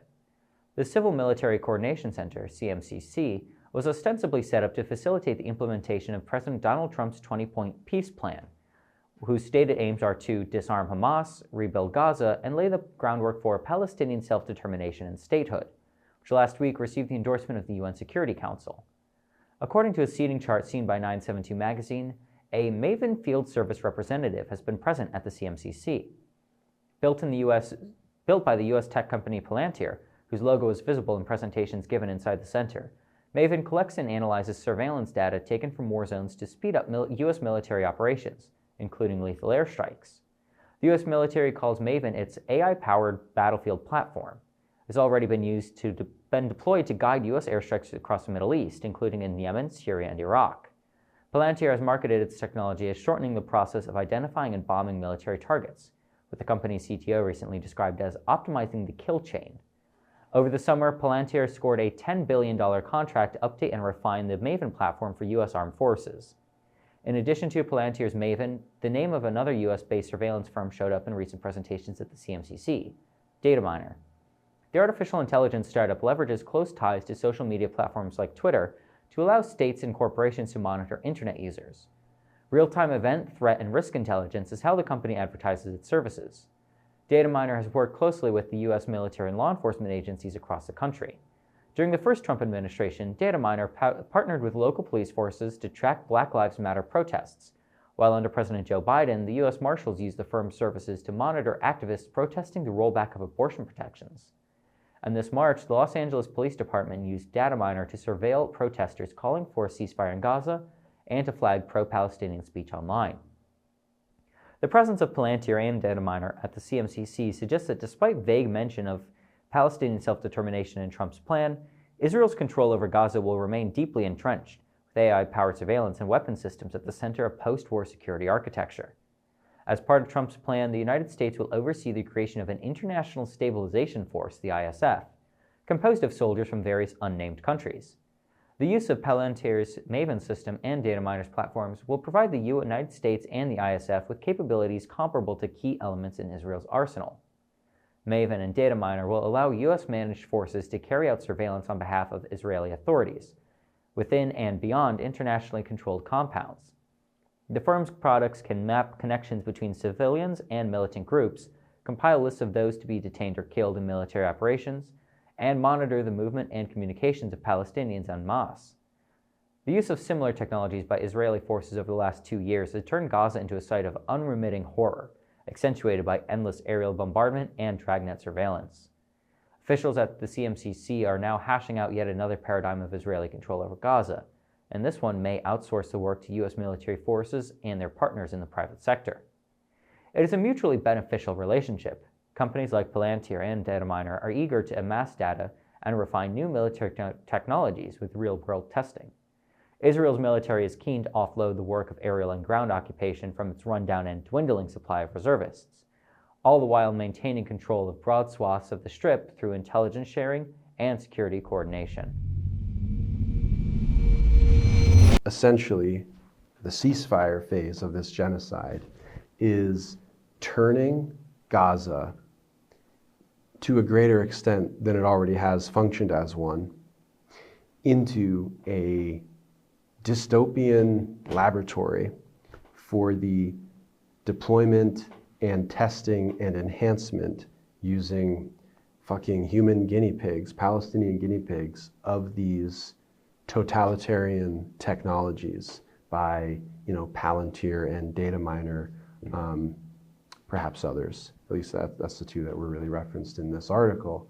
The Civil Military Coordination Center, CMCC, was ostensibly set up to facilitate the implementation of President Donald Trump's 20-point peace plan, whose stated aims are to disarm Hamas, rebuild Gaza, and lay the groundwork for Palestinian self-determination and statehood, which last week received the endorsement of the UN Security Council. According to a seating chart seen by 972 magazine, a Maven Field Service representative has been present at the CMCC. Built by the U.S. tech company Palantir, whose logo is visible in presentations given inside the center, Maven collects and analyzes surveillance data taken from war zones to speed up U.S. military operations, including lethal airstrikes. The U.S. military calls Maven its AI-powered battlefield platform. It's already been deployed to guide U.S. airstrikes across the Middle East, including in Yemen, Syria, and Iraq. Palantir has marketed its technology as shortening the process of identifying and bombing military targets, what the company's CTO recently described as optimizing the kill chain. Over the summer, Palantir scored a $10 billion contract to update and refine the Maven platform for U.S. armed forces. In addition to Palantir's Maven, the name of another U.S.-based surveillance firm showed up in recent presentations at the CMCC, Dataminer. The artificial intelligence startup leverages close ties to social media platforms like Twitter to allow states and corporations to monitor internet users. Real-time event, threat, and risk intelligence is how the company advertises its services. Dataminer has worked closely with the U.S. military and law enforcement agencies across the country. During the first Trump administration, Dataminer partnered with local police forces to track Black Lives Matter protests, while under President Joe Biden, the U.S. Marshals used the firm's services to monitor activists protesting the rollback of abortion protections. And this March, the Los Angeles Police Department used Dataminer to surveil protesters calling for a ceasefire in Gaza and to flag pro-Palestinian speech online. The presence of Palantir and Dataminer at the CMCC suggests that despite vague mention of Palestinian self-determination in Trump's plan, Israel's control over Gaza will remain deeply entrenched, with AI-powered surveillance and weapon systems at the center of post-war security architecture. As part of Trump's plan, the United States will oversee the creation of an International Stabilization Force, the ISF, composed of soldiers from various unnamed countries. The use of Palantir's Maven system and Dataminer's platforms will provide the United States and the ISF with capabilities comparable to key elements in Israel's arsenal. Maven and Dataminer will allow U.S.-managed forces to carry out surveillance on behalf of Israeli authorities, within and beyond internationally controlled compounds. The firm's products can map connections between civilians and militant groups, compile lists of those to be detained or killed in military operations, and monitor the movement and communications of Palestinians en masse. The use of similar technologies by Israeli forces over the last 2 years has turned Gaza into a site of unremitting horror, accentuated by endless aerial bombardment and dragnet surveillance. Officials at the CMCC are now hashing out yet another paradigm of Israeli control over Gaza, and this one may outsource the work to U.S. military forces and their partners in the private sector. It is a mutually beneficial relationship. Companies like Palantir and Dataminer are eager to amass data and refine new military technologies with real-world testing. Israel's military is keen to offload the work of aerial and ground occupation from its rundown and dwindling supply of reservists, all the while maintaining control of broad swaths of the Strip through intelligence sharing and security coordination. Essentially, the ceasefire phase of this genocide is turning Gaza, to a greater extent than it already has functioned as one, into a dystopian laboratory for the deployment and testing and enhancement using fucking human guinea pigs, Palestinian guinea pigs, of these totalitarian technologies by, Palantir and Dataminer, perhaps others. At least that's the two that were really referenced in this article.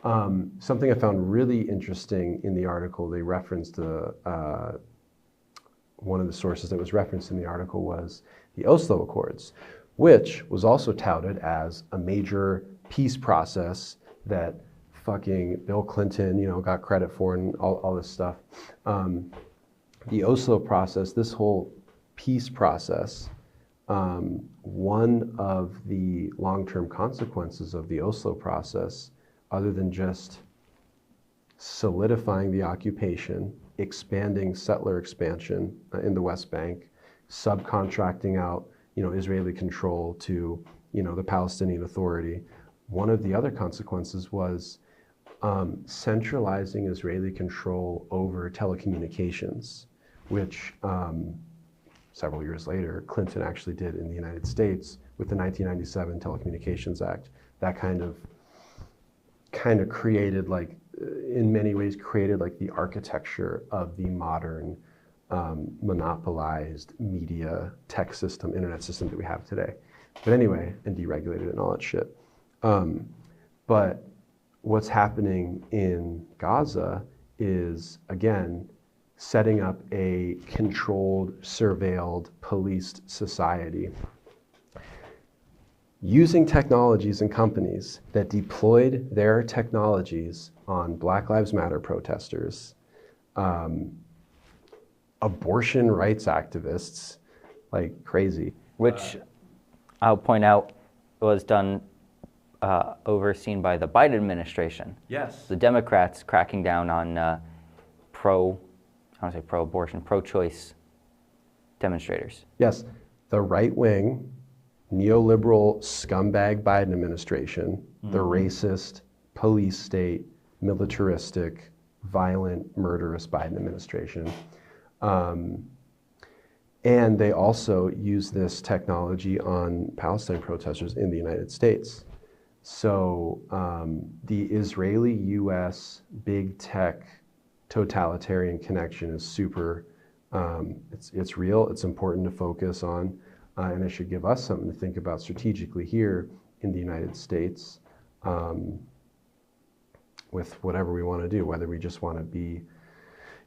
Something I found really interesting in the article, they referenced one of the sources that was referenced in the article was the Oslo Accords, which was also touted as a major peace process that fucking Bill Clinton, got credit for and all this stuff. The Oslo process, this whole peace process, one of the long-term consequences of the Oslo process, other than just solidifying the occupation, expanding settler expansion in the West Bank, subcontracting out, Israeli control to, the Palestinian Authority. One of the other consequences was centralizing Israeli control over telecommunications, which several years later, Clinton actually did in the United States with the 1997 Telecommunications Act. That kind of created, in many ways, the architecture of the modern monopolized media tech system, internet system that we have today. But anyway, and deregulated and all that shit. But what's happening in Gaza is, again, setting up a controlled, surveilled, policed society using technologies and companies that deployed their technologies on Black Lives Matter protesters, abortion rights activists, like crazy. Which I'll point out was done, overseen by the Biden administration. Yes. The Democrats cracking down on pro-abortion, pro-choice demonstrators. Yes, the right-wing, neoliberal scumbag Biden administration, the racist, police state, militaristic, violent, murderous Biden administration. And they also use this technology on Palestine protesters in the United States. So the Israeli-US big tech totalitarian connection is super, it's real, it's important to focus on, and it should give us something to think about strategically here in the United States with whatever we want to do, whether we just want to be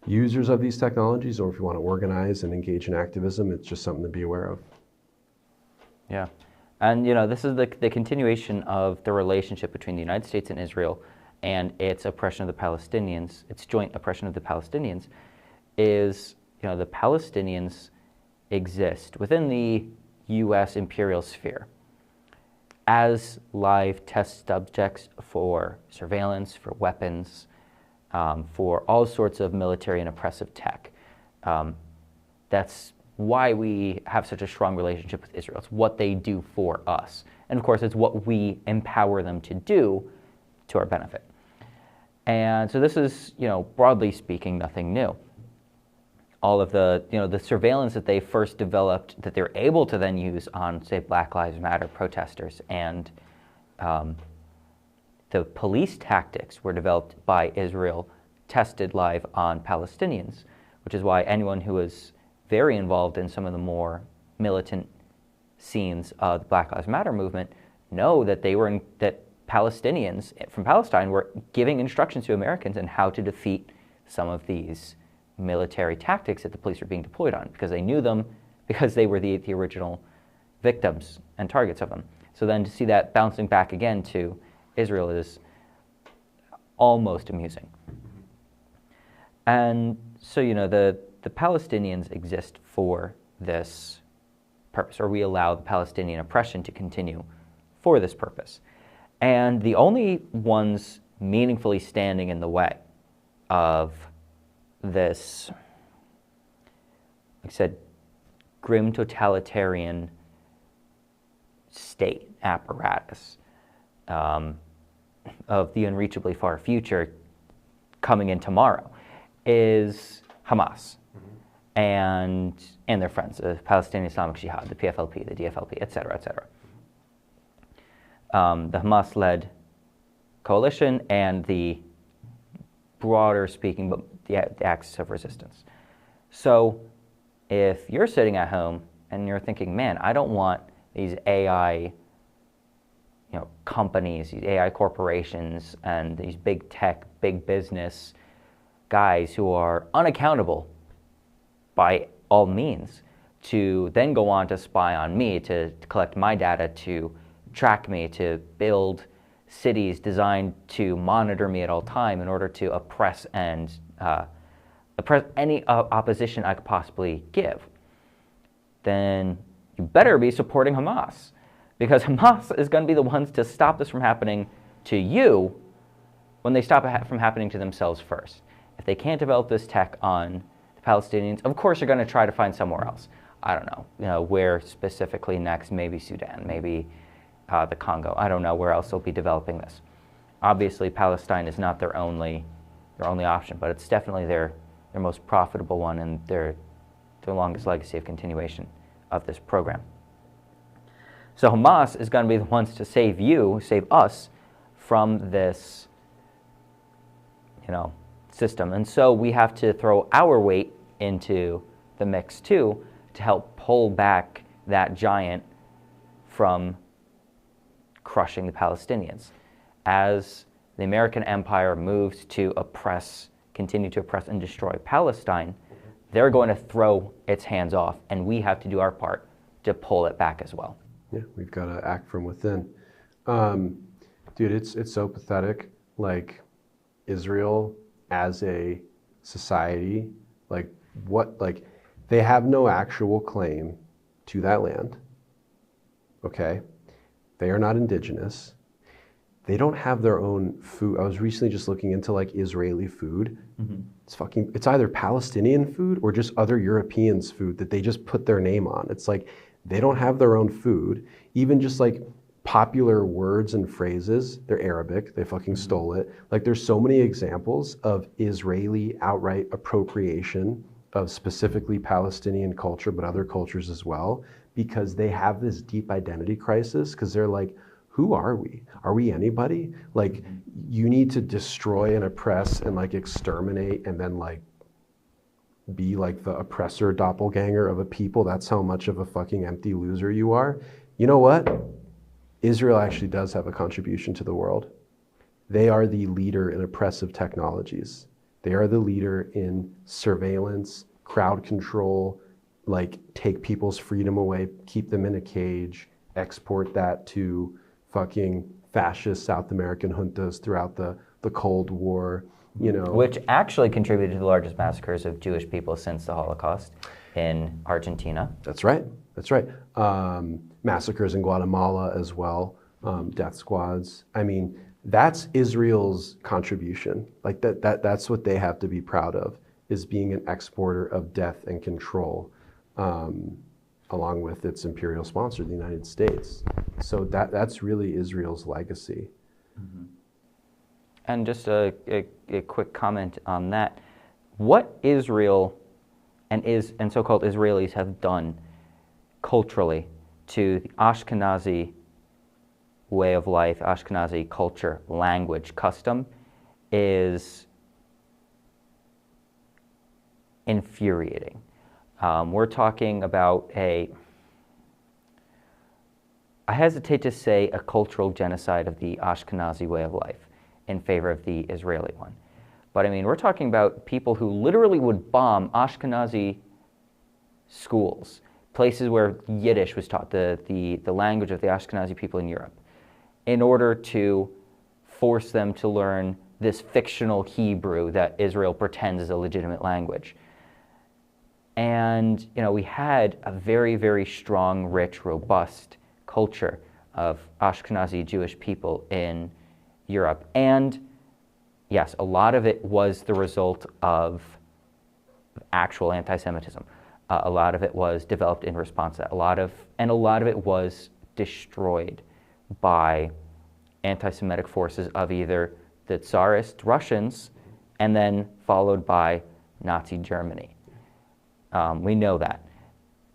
users of these technologies or if we want to organize and engage in activism. It's just something to be aware of. Yeah. And, this is the continuation of the relationship between the United States and Israel and its oppression of the Palestinians, its joint oppression of the Palestinians, is, the Palestinians exist within the U.S. imperial sphere as live test subjects for surveillance, for weapons, for all sorts of military and oppressive tech. That's why we have such a strong relationship with Israel. It's what they do for us. And of course, it's what we empower them to do to our benefit. And so this is, broadly speaking, nothing new. All of the, the surveillance that they first developed that they're able to then use on, say, Black Lives Matter protesters, and the police tactics were developed by Israel, tested live on Palestinians, which is why anyone who is very involved in some of the more militant scenes of the Black Lives Matter movement know that that Palestinians from Palestine were giving instructions to Americans on how to defeat some of these military tactics that the police were being deployed on, because they knew them, because they were the original victims and targets of them. So then to see that bouncing back again to Israel is almost amusing. And so, the Palestinians exist for this purpose, or we allow the Palestinian oppression to continue for this purpose. And the only ones meaningfully standing in the way of this, like I said, grim totalitarian state apparatus of the unreachably far future coming in tomorrow is Hamas and their friends, the Palestinian Islamic Jihad, the PFLP, the DFLP, et cetera, et cetera. The Hamas-led coalition and the broader speaking, but the axis of resistance. So if you're sitting at home and you're thinking, man, I don't want these AI companies, these AI corporations, and these big tech, big business guys who are unaccountable by all means to then go on to spy on me, to collect my data, to track me, to build cities designed to monitor me at all time in order to oppress and oppress any opposition I could possibly give, then you better be supporting Hamas, because Hamas is going to be the ones to stop this from happening to you when they stop it from happening to themselves first. If they can't develop this tech on the Palestinians, of course they're going to try to find somewhere else. I don't know, where specifically next, maybe Sudan, maybe the Congo. I don't know where else they'll be developing this. Obviously, Palestine is not their only option, but it's definitely their most profitable one and their longest legacy of continuation of this program. So Hamas is going to be the ones to save us from this, system. And so we have to throw our weight into the mix too to help pull back that giant from crushing the Palestinians. As the American empire moves to continue to oppress and destroy Palestine, they're going to throw its hands off, and we have to do our part to pull it back as well. Yeah, we've got to act from within. Dude, it's so pathetic. Like, Israel as a society, they have no actual claim to that land. Okay? They are not indigenous. They don't have their own food. I was recently just looking into Israeli food. Mm-hmm. It's either Palestinian food or just other Europeans' food that they just put their name on. It's like they don't have their own food. Even just popular words and phrases, they're Arabic, they fucking stole it. There's so many examples of Israeli outright appropriation of specifically Palestinian culture, but other cultures as well, because they have this deep identity crisis, because they're like, who are we? Are we anybody? You need to destroy and oppress and exterminate and then be the oppressor doppelganger of a people. That's how much of a fucking empty loser you are. You know what? Israel actually does have a contribution to the world. They are the leader in oppressive technologies. They are the leader in surveillance, crowd control, take people's freedom away, keep them in a cage, export that to fucking fascist South American juntas throughout the Cold War, Which actually contributed to the largest massacres of Jewish people since the Holocaust in Argentina. That's right. Massacres in Guatemala as well, death squads. I mean, that's Israel's contribution. That's what they have to be proud of, is being an exporter of death and control, along with its imperial sponsor, the United States. So that's really Israel's legacy. Mm-hmm. And just a quick comment on that. What Israel and so-called Israelis have done culturally to the Ashkenazi way of life, Ashkenazi culture, language, custom, is infuriating. We're talking about I hesitate to say a cultural genocide of the Ashkenazi way of life in favor of the Israeli one. But I mean, we're talking about people who literally would bomb Ashkenazi schools, places where Yiddish was taught, the language of the Ashkenazi people in Europe, in order to force them to learn this fictional Hebrew that Israel pretends is a legitimate language. And we had a very, very strong, rich, robust culture of Ashkenazi Jewish people in Europe. And yes, a lot of it was the result of actual anti-Semitism. A lot of it was developed in response to that. A lot of it was destroyed by anti-Semitic forces of either the Tsarist Russians and then followed by Nazi Germany. We know that.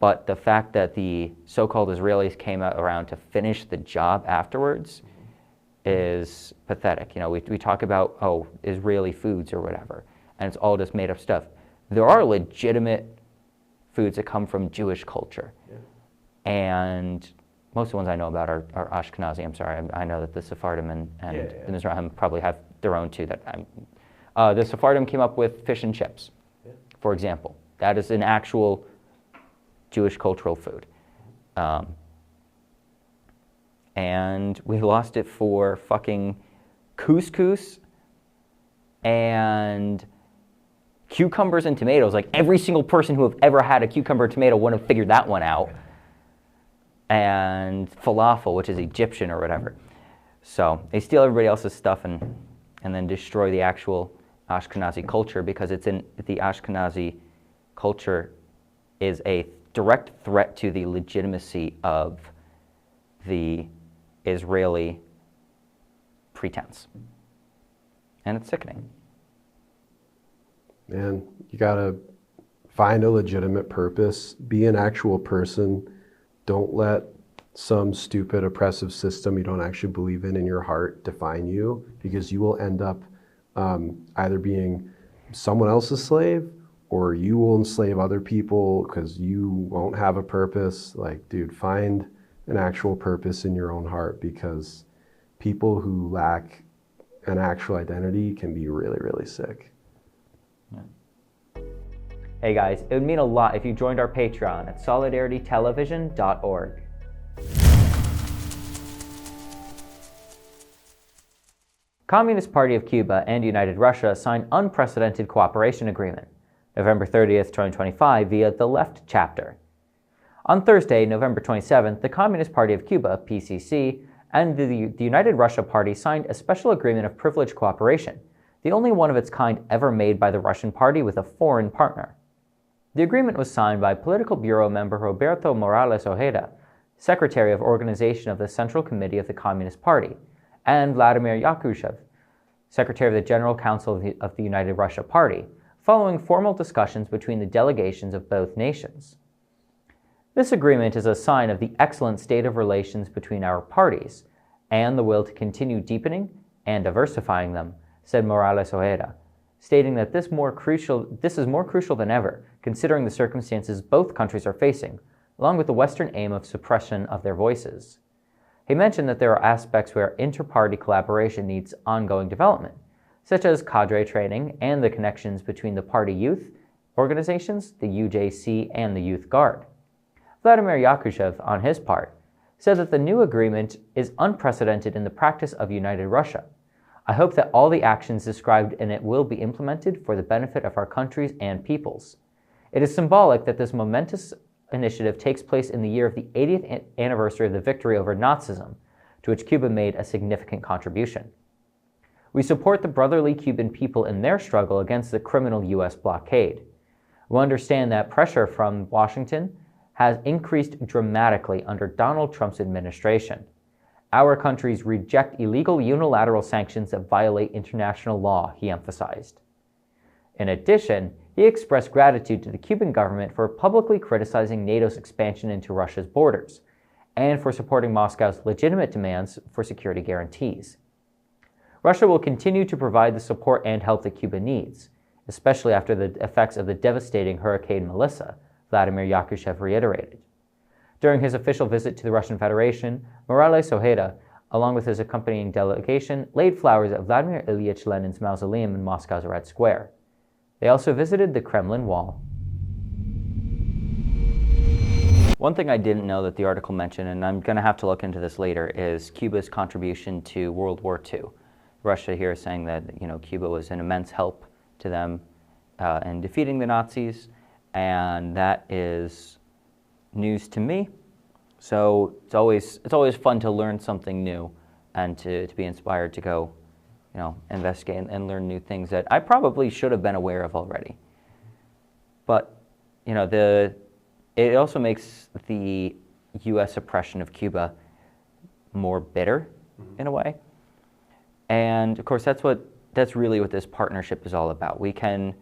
But the fact that the so-called Israelis came around to finish the job afterwards is pathetic. We talk about, Israeli foods or whatever, and it's all just made up stuff. There are legitimate foods that come from Jewish culture. Yeah. And most of the ones I know about are Ashkenazi. I'm sorry, I know that the Sephardim and the Mizrahim probably have their own too. The Sephardim came up with fish and chips, for example. That is an actual Jewish cultural food. And we lost it for fucking couscous and cucumbers and tomatoes. Every single person who have ever had a cucumber or tomato wouldn't have figured that one out. And falafel, which is Egyptian or whatever. So they steal everybody else's stuff and and then destroy the actual Ashkenazi culture, because it's in the Ashkenazi culture is a direct threat to the legitimacy of the Israeli pretense. And it's sickening. Man, you gotta find a legitimate purpose, be an actual person. Don't let some stupid oppressive system you don't actually believe in your heart define you, because you will end up either being someone else's slave, or you will enslave other people because you won't have a purpose. Like, dude, find an actual purpose in your own heart, because people who lack an actual identity can be really, really sick. Yeah. Hey guys, it would mean a lot if you joined our Patreon at solidaritytelevision.org. Communist Party of Cuba and United Russia signed unprecedented cooperation agreement, November 30th, 2025, via the Left Chapter. On Thursday, November 27th, the Communist Party of Cuba, PCC, and the United Russia Party signed a special agreement of privileged cooperation, the only one of its kind ever made by the Russian party with a foreign partner. The agreement was signed by Political Bureau member Roberto Morales Ojeda, Secretary of Organization of the Central Committee of the Communist Party, and Vladimir Yakushev, Secretary of the General Council of the United Russia Party, following formal discussions between the delegations of both nations. This agreement is a sign of the excellent state of relations between our parties and the will to continue deepening and diversifying them, said Morales Ojeda, stating that this is more crucial than ever, considering the circumstances both countries are facing, along with the Western aim of suppression of their voices. He mentioned that there are aspects where inter-party collaboration needs ongoing development, such as cadre training and the connections between the party youth organizations, the UJC, and the Youth Guard. Vladimir Yakushev, on his part, said that the new agreement is unprecedented in the practice of United Russia. I hope that all the actions described in it will be implemented for the benefit of our countries and peoples. It is symbolic that this momentous initiative takes place in the year of the 80th anniversary of the victory over Nazism, to which Cuba made a significant contribution. We support the brotherly Cuban people in their struggle against the criminal U.S. blockade. We understand that pressure from Washington has increased dramatically under Donald Trump's administration. Our countries reject illegal unilateral sanctions that violate international law, he emphasized. In addition, he expressed gratitude to the Cuban government for publicly criticizing NATO's expansion into Russia's borders, and for supporting Moscow's legitimate demands for security guarantees. Russia will continue to provide the support and help that Cuba needs, especially after the effects of the devastating Hurricane Melissa, Vladimir Yakushev reiterated. During his official visit to the Russian Federation, Morales Ojeda, along with his accompanying delegation, laid flowers at Vladimir Ilyich Lenin's mausoleum in Moscow's Red Square. They also visited the Kremlin Wall. One thing I didn't know that the article mentioned, and I'm going to have to look into this later, is Cuba's contribution to World War II. Russia here is saying that Cuba was an immense help to them in defeating the Nazis, and that is news to me. So it's always fun to learn something new and to be inspired to go investigate and learn new things that I probably should have been aware of already. But it also makes the U.S. oppression of Cuba more bitter in a way. And of course, that's really what this partnership is all about. We can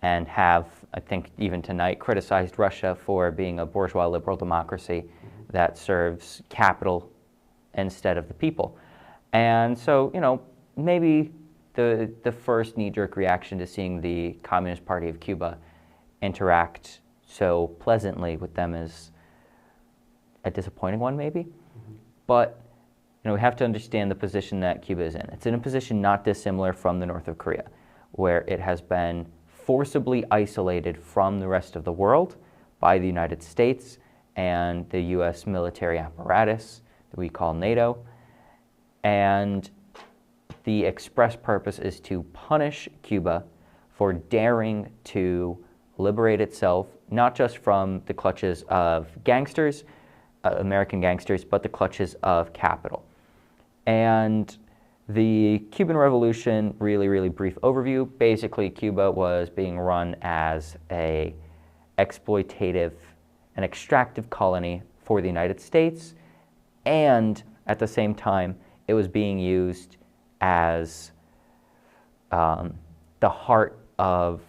and have, I think even tonight, criticized Russia for being a bourgeois liberal democracy that serves capital instead of the people. And so, maybe the first knee-jerk reaction to seeing the Communist Party of Cuba interact so pleasantly with them is a disappointing one, maybe. But we have to understand the position that Cuba is in. It's in a position not dissimilar from the north of Korea, where it has been forcibly isolated from the rest of the world by the United States and the U.S. military apparatus that we call NATO. And the express purpose is to punish Cuba for daring to liberate itself, not just from the clutches of gangsters, American gangsters, but the clutches of capital. And The Cuban Revolution, really, really brief overview. Basically, Cuba was being run as an exploitative and extractive colony for the United States, and at the same time, it was being used as the heart of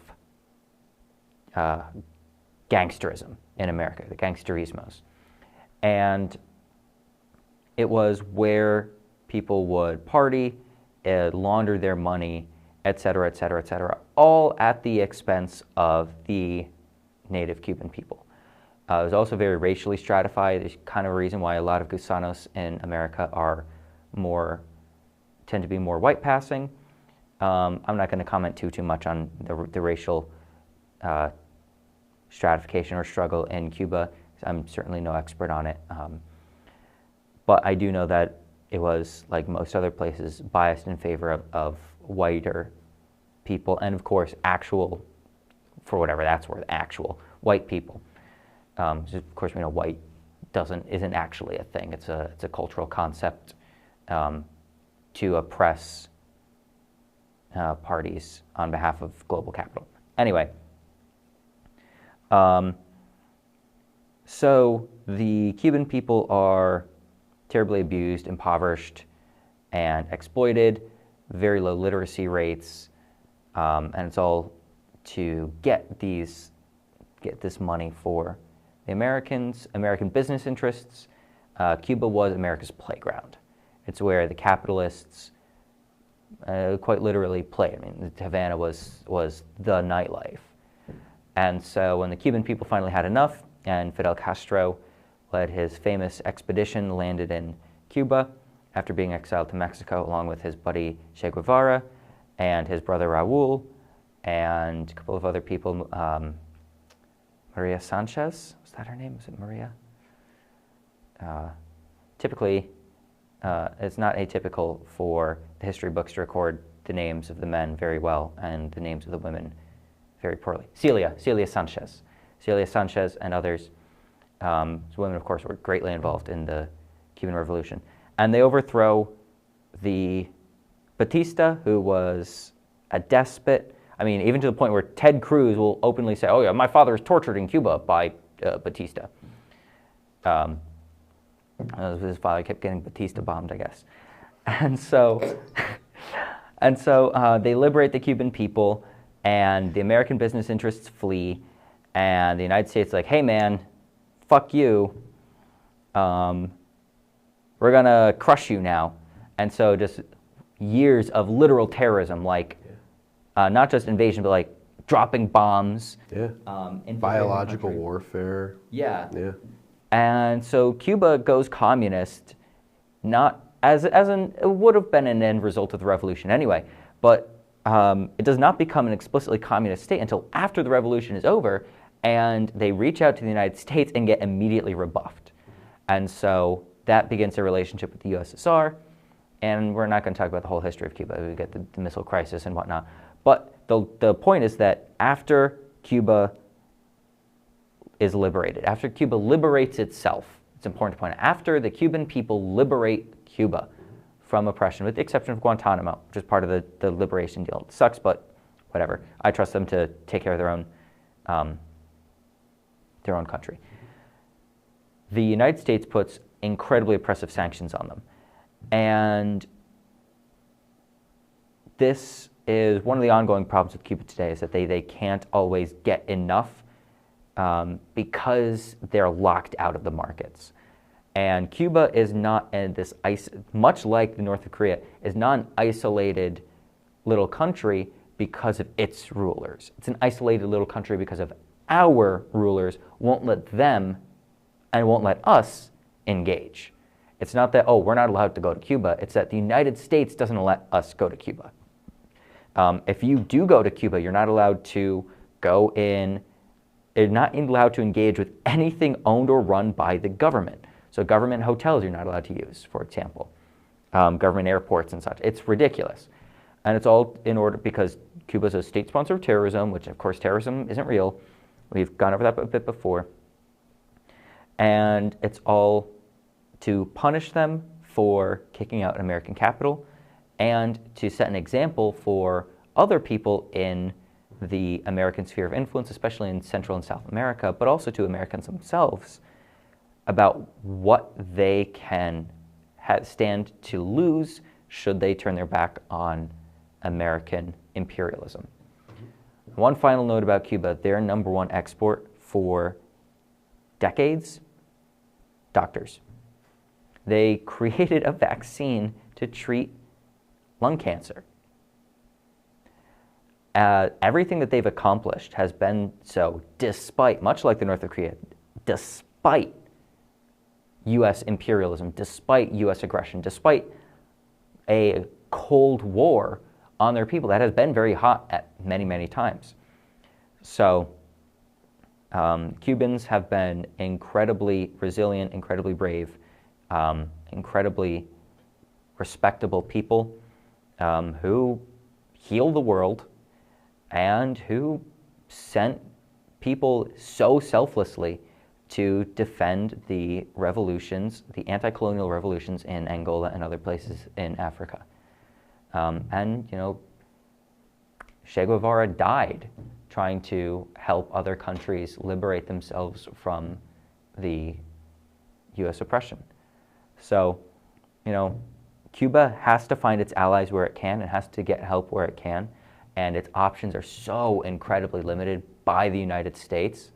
gangsterism in America, the gangsterismos. And it was where people would party, launder their money, et cetera, et cetera, et cetera, all at the expense of the native Cuban people. It was also very racially stratified. There's kind of a reason why a lot of Gusanos in America tend to be more white passing. I'm not going to comment too much on the racial stratification or struggle in Cuba. I'm certainly no expert on it. But I do know that it was, like most other places, biased in favor of whiter people, and of course, actual, for whatever that's worth, actual white people. Of course, we know white isn't actually a thing. It's a cultural concept to oppress parties on behalf of global capital. Anyway, so the Cuban people are terribly abused, impoverished, and exploited, very low literacy rates, and it's all to get this money for the Americans, American business interests. Cuba was America's playground. It's where the capitalists quite literally played. I mean, Havana was the nightlife. And so when the Cuban people finally had enough, and Fidel Castro led his famous expedition, landed in Cuba after being exiled to Mexico along with his buddy Che Guevara and his brother Raul and a couple of other people. Maria Sanchez, was that her name? Was it Maria? Typically, it's not atypical for the history books to record the names of the men very well and the names of the women very poorly. Celia Sanchez. Celia Sanchez and others. Women, of course, were greatly involved in the Cuban Revolution. And they overthrow the Batista, who was a despot. I mean, even to the point where Ted Cruz will openly say, oh yeah, my father was tortured in Cuba by Batista. His father kept getting Batista bombed, I guess. And so they liberate the Cuban people, and the American business interests flee, and the United States is like, hey man, fuck you, we're gonna crush you now. And so just years of literal terrorism, like not just invasion, but like dropping bombs. Biological warfare. Yeah. And so Cuba goes communist, not it would have been an end result of the revolution anyway, but it does not become an explicitly communist state until after the revolution is over, and they reach out to the United States and get immediately rebuffed. And so that begins a relationship with the USSR, and we're not going to talk about the whole history of Cuba. We get the missile crisis and whatnot. But the point is that after Cuba is liberated, after Cuba liberates itself, it's important to point out, after the Cuban people liberate Cuba from oppression, with the exception of Guantanamo, which is part of the liberation deal. It sucks, but whatever. I trust them to take care of their own country. The United States puts incredibly oppressive sanctions on them. And this is one of the ongoing problems with Cuba today, is that they can't always get enough because they're locked out of the markets. And Cuba is not, and this much like the North of Korea, is not an isolated little country because of its rulers. It's an isolated little country because of our rulers won't let them and won't let us engage. It's not that, oh, we're not allowed to go to Cuba. It's that the United States doesn't let us go to Cuba. If you do go to Cuba, you're not allowed to go in, you're not allowed to engage with anything owned or run by the government. So government hotels you're not allowed to use, for example. Government airports and such. It's ridiculous. And it's all in order because Cuba's a state sponsor of terrorism, which of course terrorism isn't real. We've gone over that a bit before. And it's all to punish them for kicking out American capital and to set an example for other people in the American sphere of influence, especially in Central and South America, but also to Americans themselves, about what they can stand to lose should they turn their back on American imperialism. One final note about Cuba: their number one export for decades, doctors. They created a vaccine to treat lung cancer. Everything that they've accomplished has been so despite, much like the North Korea, despite U.S. imperialism, despite U.S. aggression, despite a Cold War on their people that has been very hot at many, many times. So Cubans have been incredibly resilient, incredibly brave, incredibly respectable people who healed the world and who sent people so selflessly to defend the revolutions, the anti-colonial revolutions in Angola and other places in Africa. And, you know, Che Guevara died trying to help other countries liberate themselves from the U.S. oppression. So, you know, Cuba has to find its allies where it can and has to get help where it can. And its options are so incredibly limited by the United States.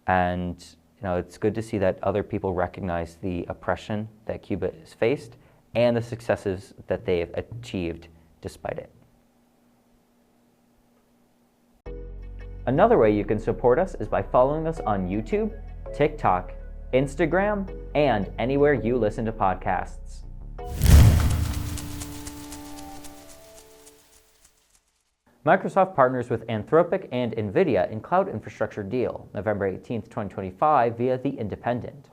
And, you know, it's good to see that other people recognize the oppression that Cuba has faced and the successes that they have achieved despite it. Another way you can support us is by following us on YouTube, TikTok, Instagram, and anywhere you listen to podcasts. Microsoft partners with Anthropic and Nvidia in cloud infrastructure deal, November 18, 2025, via The Independent.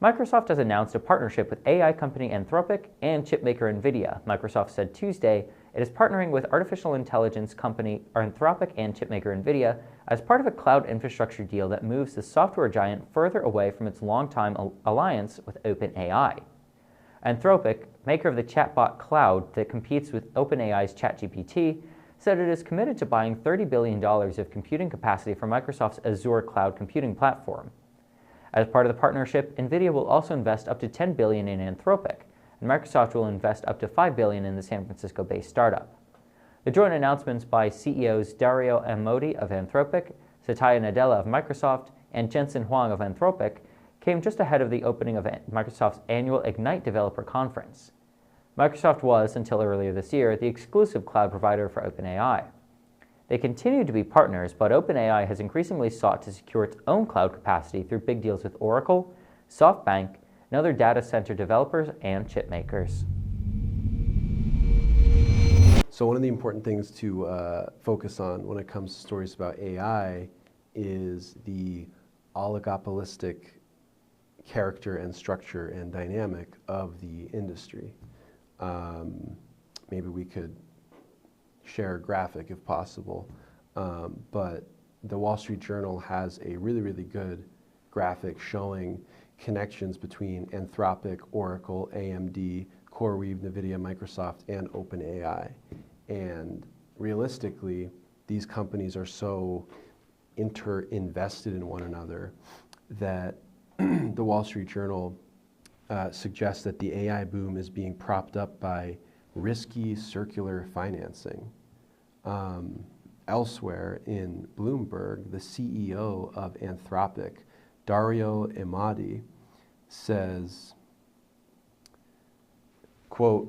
Microsoft has announced a partnership with AI company Anthropic and chipmaker Nvidia. Microsoft said Tuesday it is partnering with artificial intelligence company Anthropic and chipmaker Nvidia as part of a cloud infrastructure deal that moves the software giant further away from its longtime alliance with OpenAI. Anthropic, maker of the chatbot Cloud that competes with OpenAI's ChatGPT, said it is committed to buying $30 billion of computing capacity from Microsoft's Azure cloud computing platform. As part of the partnership, Nvidia will also invest up to $10 billion in Anthropic, and Microsoft will invest up to $5 billion in the San Francisco-based startup. The joint announcements by CEOs Dario Amodei of Anthropic, Satya Nadella of Microsoft, and Jensen Huang of Anthropic came just ahead of the opening of Microsoft's annual Ignite Developer Conference. Microsoft was, until earlier this year, the exclusive cloud provider for OpenAI. They continue to be partners, but OpenAI has increasingly sought to secure its own cloud capacity through big deals with Oracle, SoftBank, and other data center developers and chip makers. So one of the important things to focus on when it comes to stories about AI is the oligopolistic character and structure and dynamic of the industry. Maybe we could share a graphic if possible, but the Wall Street Journal has a really, really good graphic showing connections between Anthropic, Oracle, AMD, CoreWeave, Nvidia, Microsoft, and OpenAI. And realistically, these companies are so inter-invested in one another that the Wall Street Journal suggests that the AI boom is being propped up by risky circular financing. Elsewhere in Bloomberg, the CEO of Anthropic, Dario Amodei, says, quote,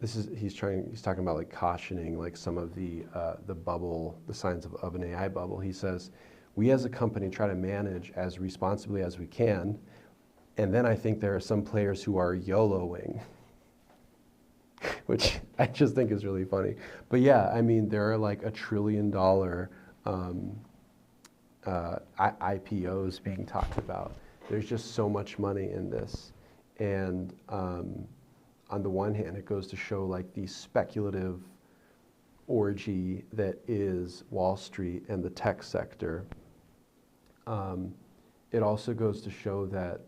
he's talking about like cautioning like some of the bubble, the signs of an AI bubble. He says, we as a company try to manage as responsibly as we can, and then I think there are some players who are YOLOing, which I just think is really funny. But yeah, I mean, there are like $1 trillion IPOs being talked about. There's just so much money in this. And on the one hand, it goes to show like the speculative orgy that is Wall Street and the tech sector. It also goes to show that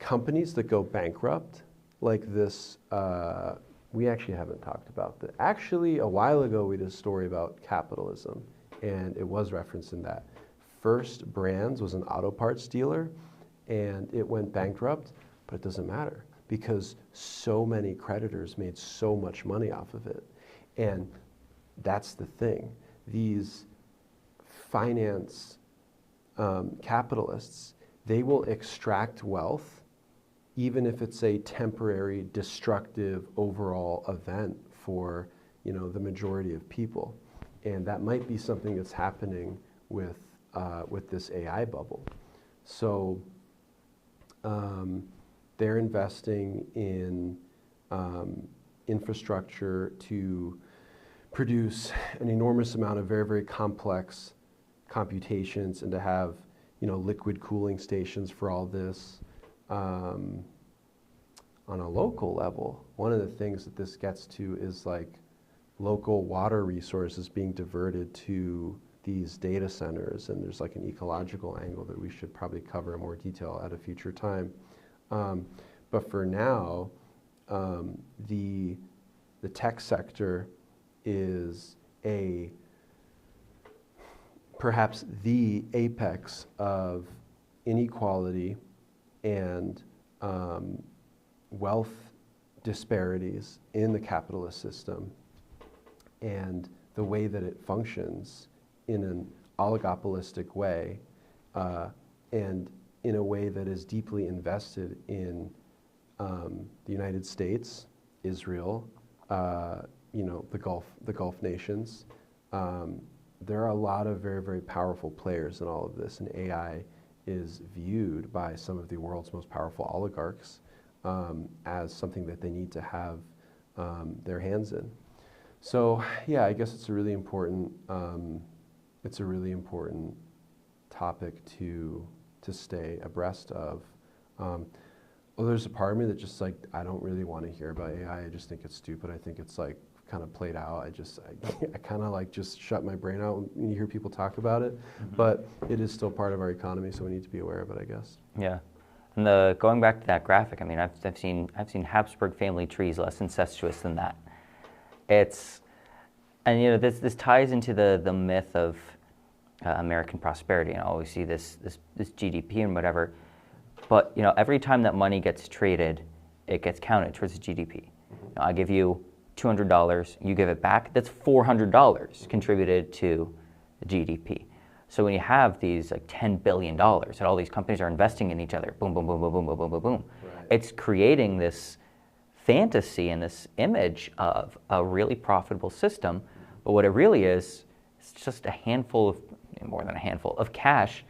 companies that go bankrupt, like this, we actually haven't talked about that. Actually, a while ago, we did a story about capitalism, and it was referenced in that. First Brands was an auto parts dealer, and it went bankrupt, but it doesn't matter because so many creditors made so much money off of it. And that's the thing. These finance capitalists, they will extract wealth even if it's a temporary, destructive overall event for, you know, the majority of people. And that might be something that's happening with this AI bubble. So they're investing in infrastructure to produce an enormous amount of very, very complex computations and to have, you know, liquid cooling stations for all this. On a local level, one of the things that this gets to is like local water resources being diverted to these data centers, and there's like an ecological angle that we should probably cover in more detail at a future time. But for now, the tech sector is perhaps the apex of inequality and wealth disparities in the capitalist system, and the way that it functions in an oligopolistic way, and in a way that is deeply invested in the United States, Israel, you know, the Gulf nations. There are a lot of very, very powerful players in all of this, and AI is viewed by some of the world's most powerful oligarchs as something that they need to have their hands in. So yeah, I guess it's a really important topic to stay abreast of. Well, there's a part of me that just like, I don't really want to hear about AI. I just think it's stupid. I think it's like kind of played out. I kind of like just shut my brain out when you hear people talk about it. Mm-hmm. But it is still part of our economy, so we need to be aware of it, I guess. Yeah. And going back to that graphic, I mean, I've seen Habsburg family trees less incestuous than that. And you know, this ties into the myth of American prosperity. And I always see this GDP and whatever. But you know, every time that money gets traded, it gets counted towards the GDP. You know, I give you $200, you give it back. That's $400 contributed to the GDP. So when you have these like $10 billion that all these companies are investing in each other, boom, boom, boom, boom, boom, boom, boom, boom, boom, right. It's creating this fantasy and this image of a really profitable system. But what it really is, it's just a handful of, more than a handful of cash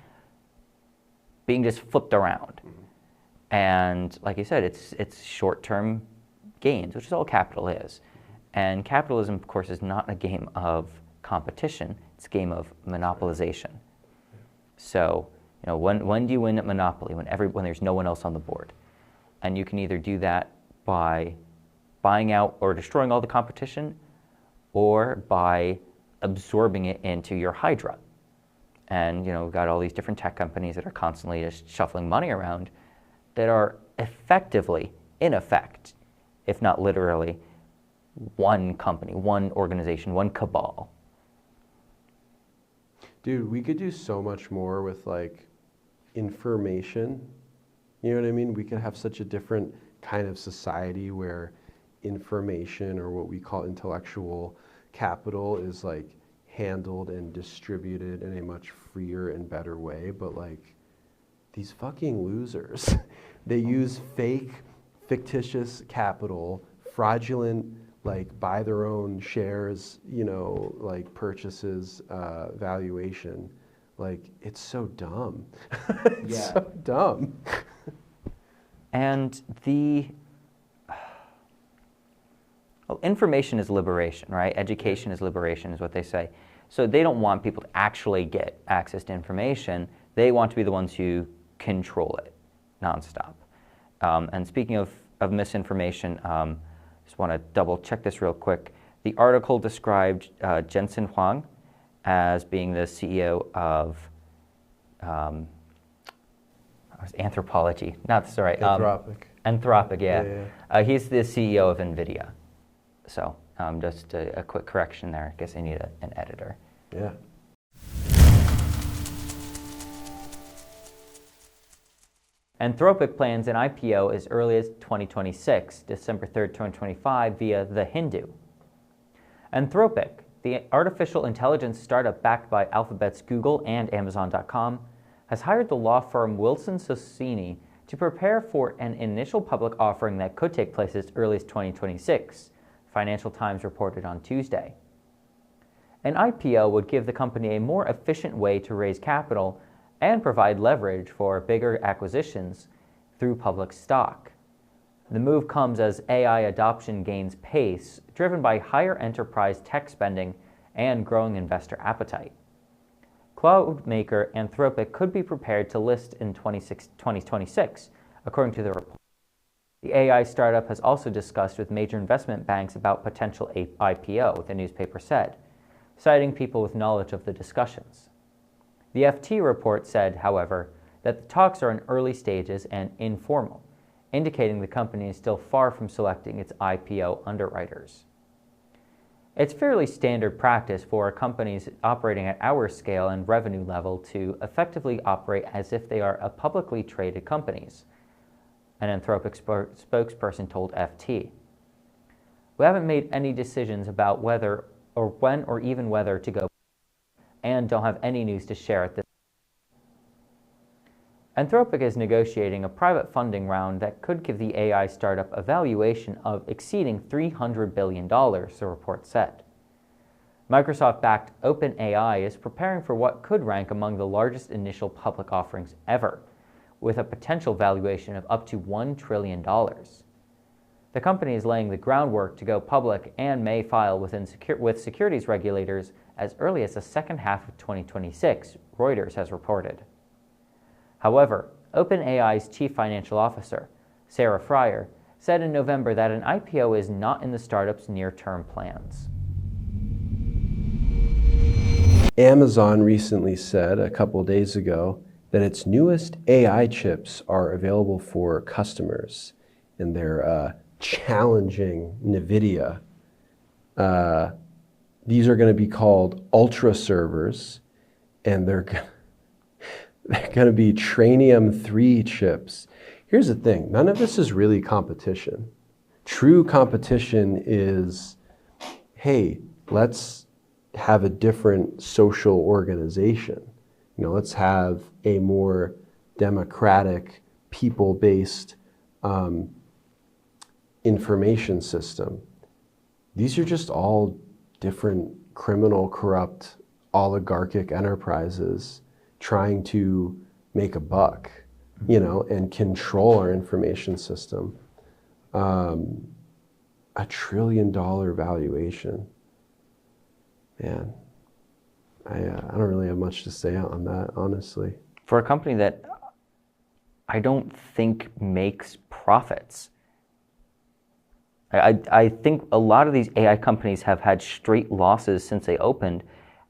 being just flipped around. Mm-hmm. And like you said, it's short-term gains, which is all capital is. And capitalism, of course, is not a game of competition. It's a game of monopolization. So, you know, when do you win at Monopoly? When there's no one else on the board. And you can either do that by buying out or destroying all the competition, or by absorbing it into your hydra. And, you know, we've got all these different tech companies that are constantly just shuffling money around that are effectively, in effect, if not literally, one company, one organization, one cabal. Dude, we could do so much more with like information. You know what I mean? We could have such a different kind of society where information, or what we call intellectual capital, is like handled and distributed in a much freer and better way. But like these fucking losers, they use fictitious capital, fraudulent, like buy their own shares, you know, like purchases, valuation. Like, it's so dumb. It's so dumb. And information is liberation, right? Education is liberation, is what they say. So they don't want people to actually get access to information. They want to be the ones who control it nonstop. And speaking of misinformation, just want to double check this real quick. The article described Jensen Huang as being the CEO of, Anthropology. Not sorry. Anthropic. Anthropic, yeah. He's the CEO of Nvidia. So just a quick correction there. I guess I need an editor. Yeah. Anthropic plans an IPO as early as 2026, December 3rd, 2025, via The Hindu. Anthropic, the artificial intelligence startup backed by Alphabet's Google and Amazon.com, has hired the law firm Wilson Sonsini to prepare for an initial public offering that could take place as early as 2026, Financial Times reported on Tuesday. An IPO would give the company a more efficient way to raise capital and provide leverage for bigger acquisitions through public stock. The move comes as AI adoption gains pace, driven by higher enterprise tech spending and growing investor appetite. Cloud maker Anthropic could be prepared to list in 2026, according to the report. The AI startup has also discussed with major investment banks about potential IPO, the newspaper said, citing people with knowledge of the discussions. The FT report said, however, that the talks are in early stages and informal, indicating the company is still far from selecting its IPO underwriters. It's fairly standard practice for companies operating at our scale and revenue level to effectively operate as if they are a publicly traded companies, an Anthropic spokesperson told FT. We haven't made any decisions about whether or when or even whether to go, and don't have any news to share at this. Anthropic is negotiating a private funding round that could give the AI startup a valuation of exceeding $300 billion, the report said. Microsoft-backed OpenAI is preparing for what could rank among the largest initial public offerings ever, with a potential valuation of up to $1 trillion. The company is laying the groundwork to go public and may file with securities regulators as early as the second half of 2026, Reuters has reported. However, OpenAI's chief financial officer, Sarah Friar, said in November that an IPO is not in the startup's near-term plans. Amazon recently said a couple days ago that its newest AI chips are available for customers, and they're challenging Nvidia. These are going to be called ultra servers, and they're going to be Trainium 3 chips. Here's the thing, none of this is really competition. True competition is, hey, let's have a different social organization. Let's have a more democratic, people-based information system. These are just all different criminal, corrupt, oligarchic enterprises trying to make a buck, and control our information system. $1 trillion valuation. Man, I don't really have much to say on that, honestly. For a company that I don't think makes profits. I think a lot of these AI companies have had straight losses since they opened,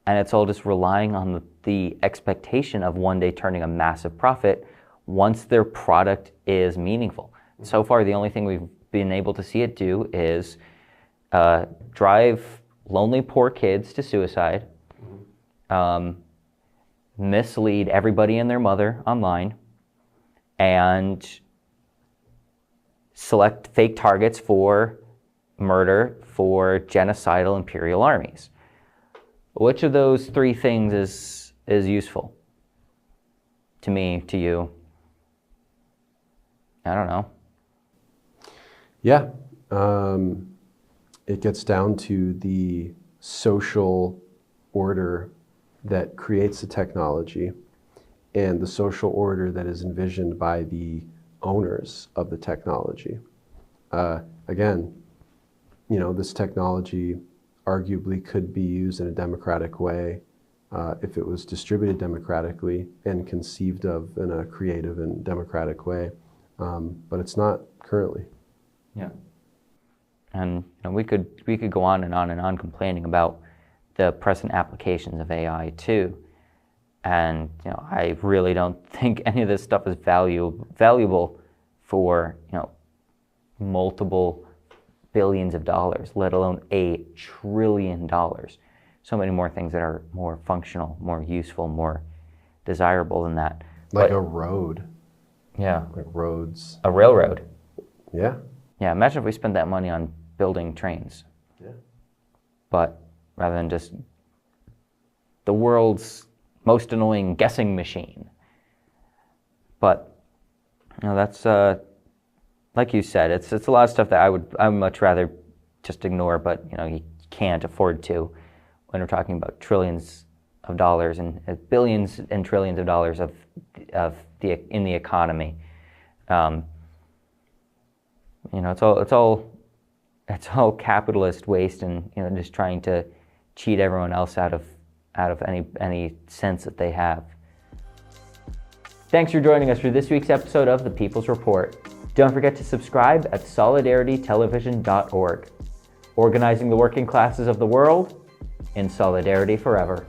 and it's all just relying on the expectation of one day turning a massive profit once their product is meaningful. So far, the only thing we've been able to see it do is drive lonely, poor kids to suicide, mislead everybody and their mother online, and select fake targets for murder for genocidal imperial armies. Which of those three things is useful? To me, to you? I don't know. Yeah. It gets down to the social order that creates the technology and the social order that is envisioned by the owners of the technology. Again, this technology arguably could be used in a democratic way if it was distributed democratically and conceived of in a creative and democratic way, but it's not currently. Yeah, and we could go on and on and on complaining about the present applications of AI too. And I really don't think any of this stuff is valuable for multiple billions of dollars, let alone $1 trillion. So many more things that are more functional, more useful, more desirable than that. Like a road. Yeah. Like roads. A railroad. Yeah. Yeah, imagine if we spent that money on building trains. Yeah. But rather than just the world's most annoying guessing machine. But that's like you said, it's a lot of stuff that I would much rather just ignore, but you can't afford to when we're talking about trillions of dollars and billions and trillions of dollars in the economy. It's all capitalist waste, and just trying to cheat everyone else out of any sense that they have. Thanks for joining us for this week's episode of The People's Report. Don't forget to subscribe at solidaritytelevision.org. Organizing the working classes of the world in solidarity forever.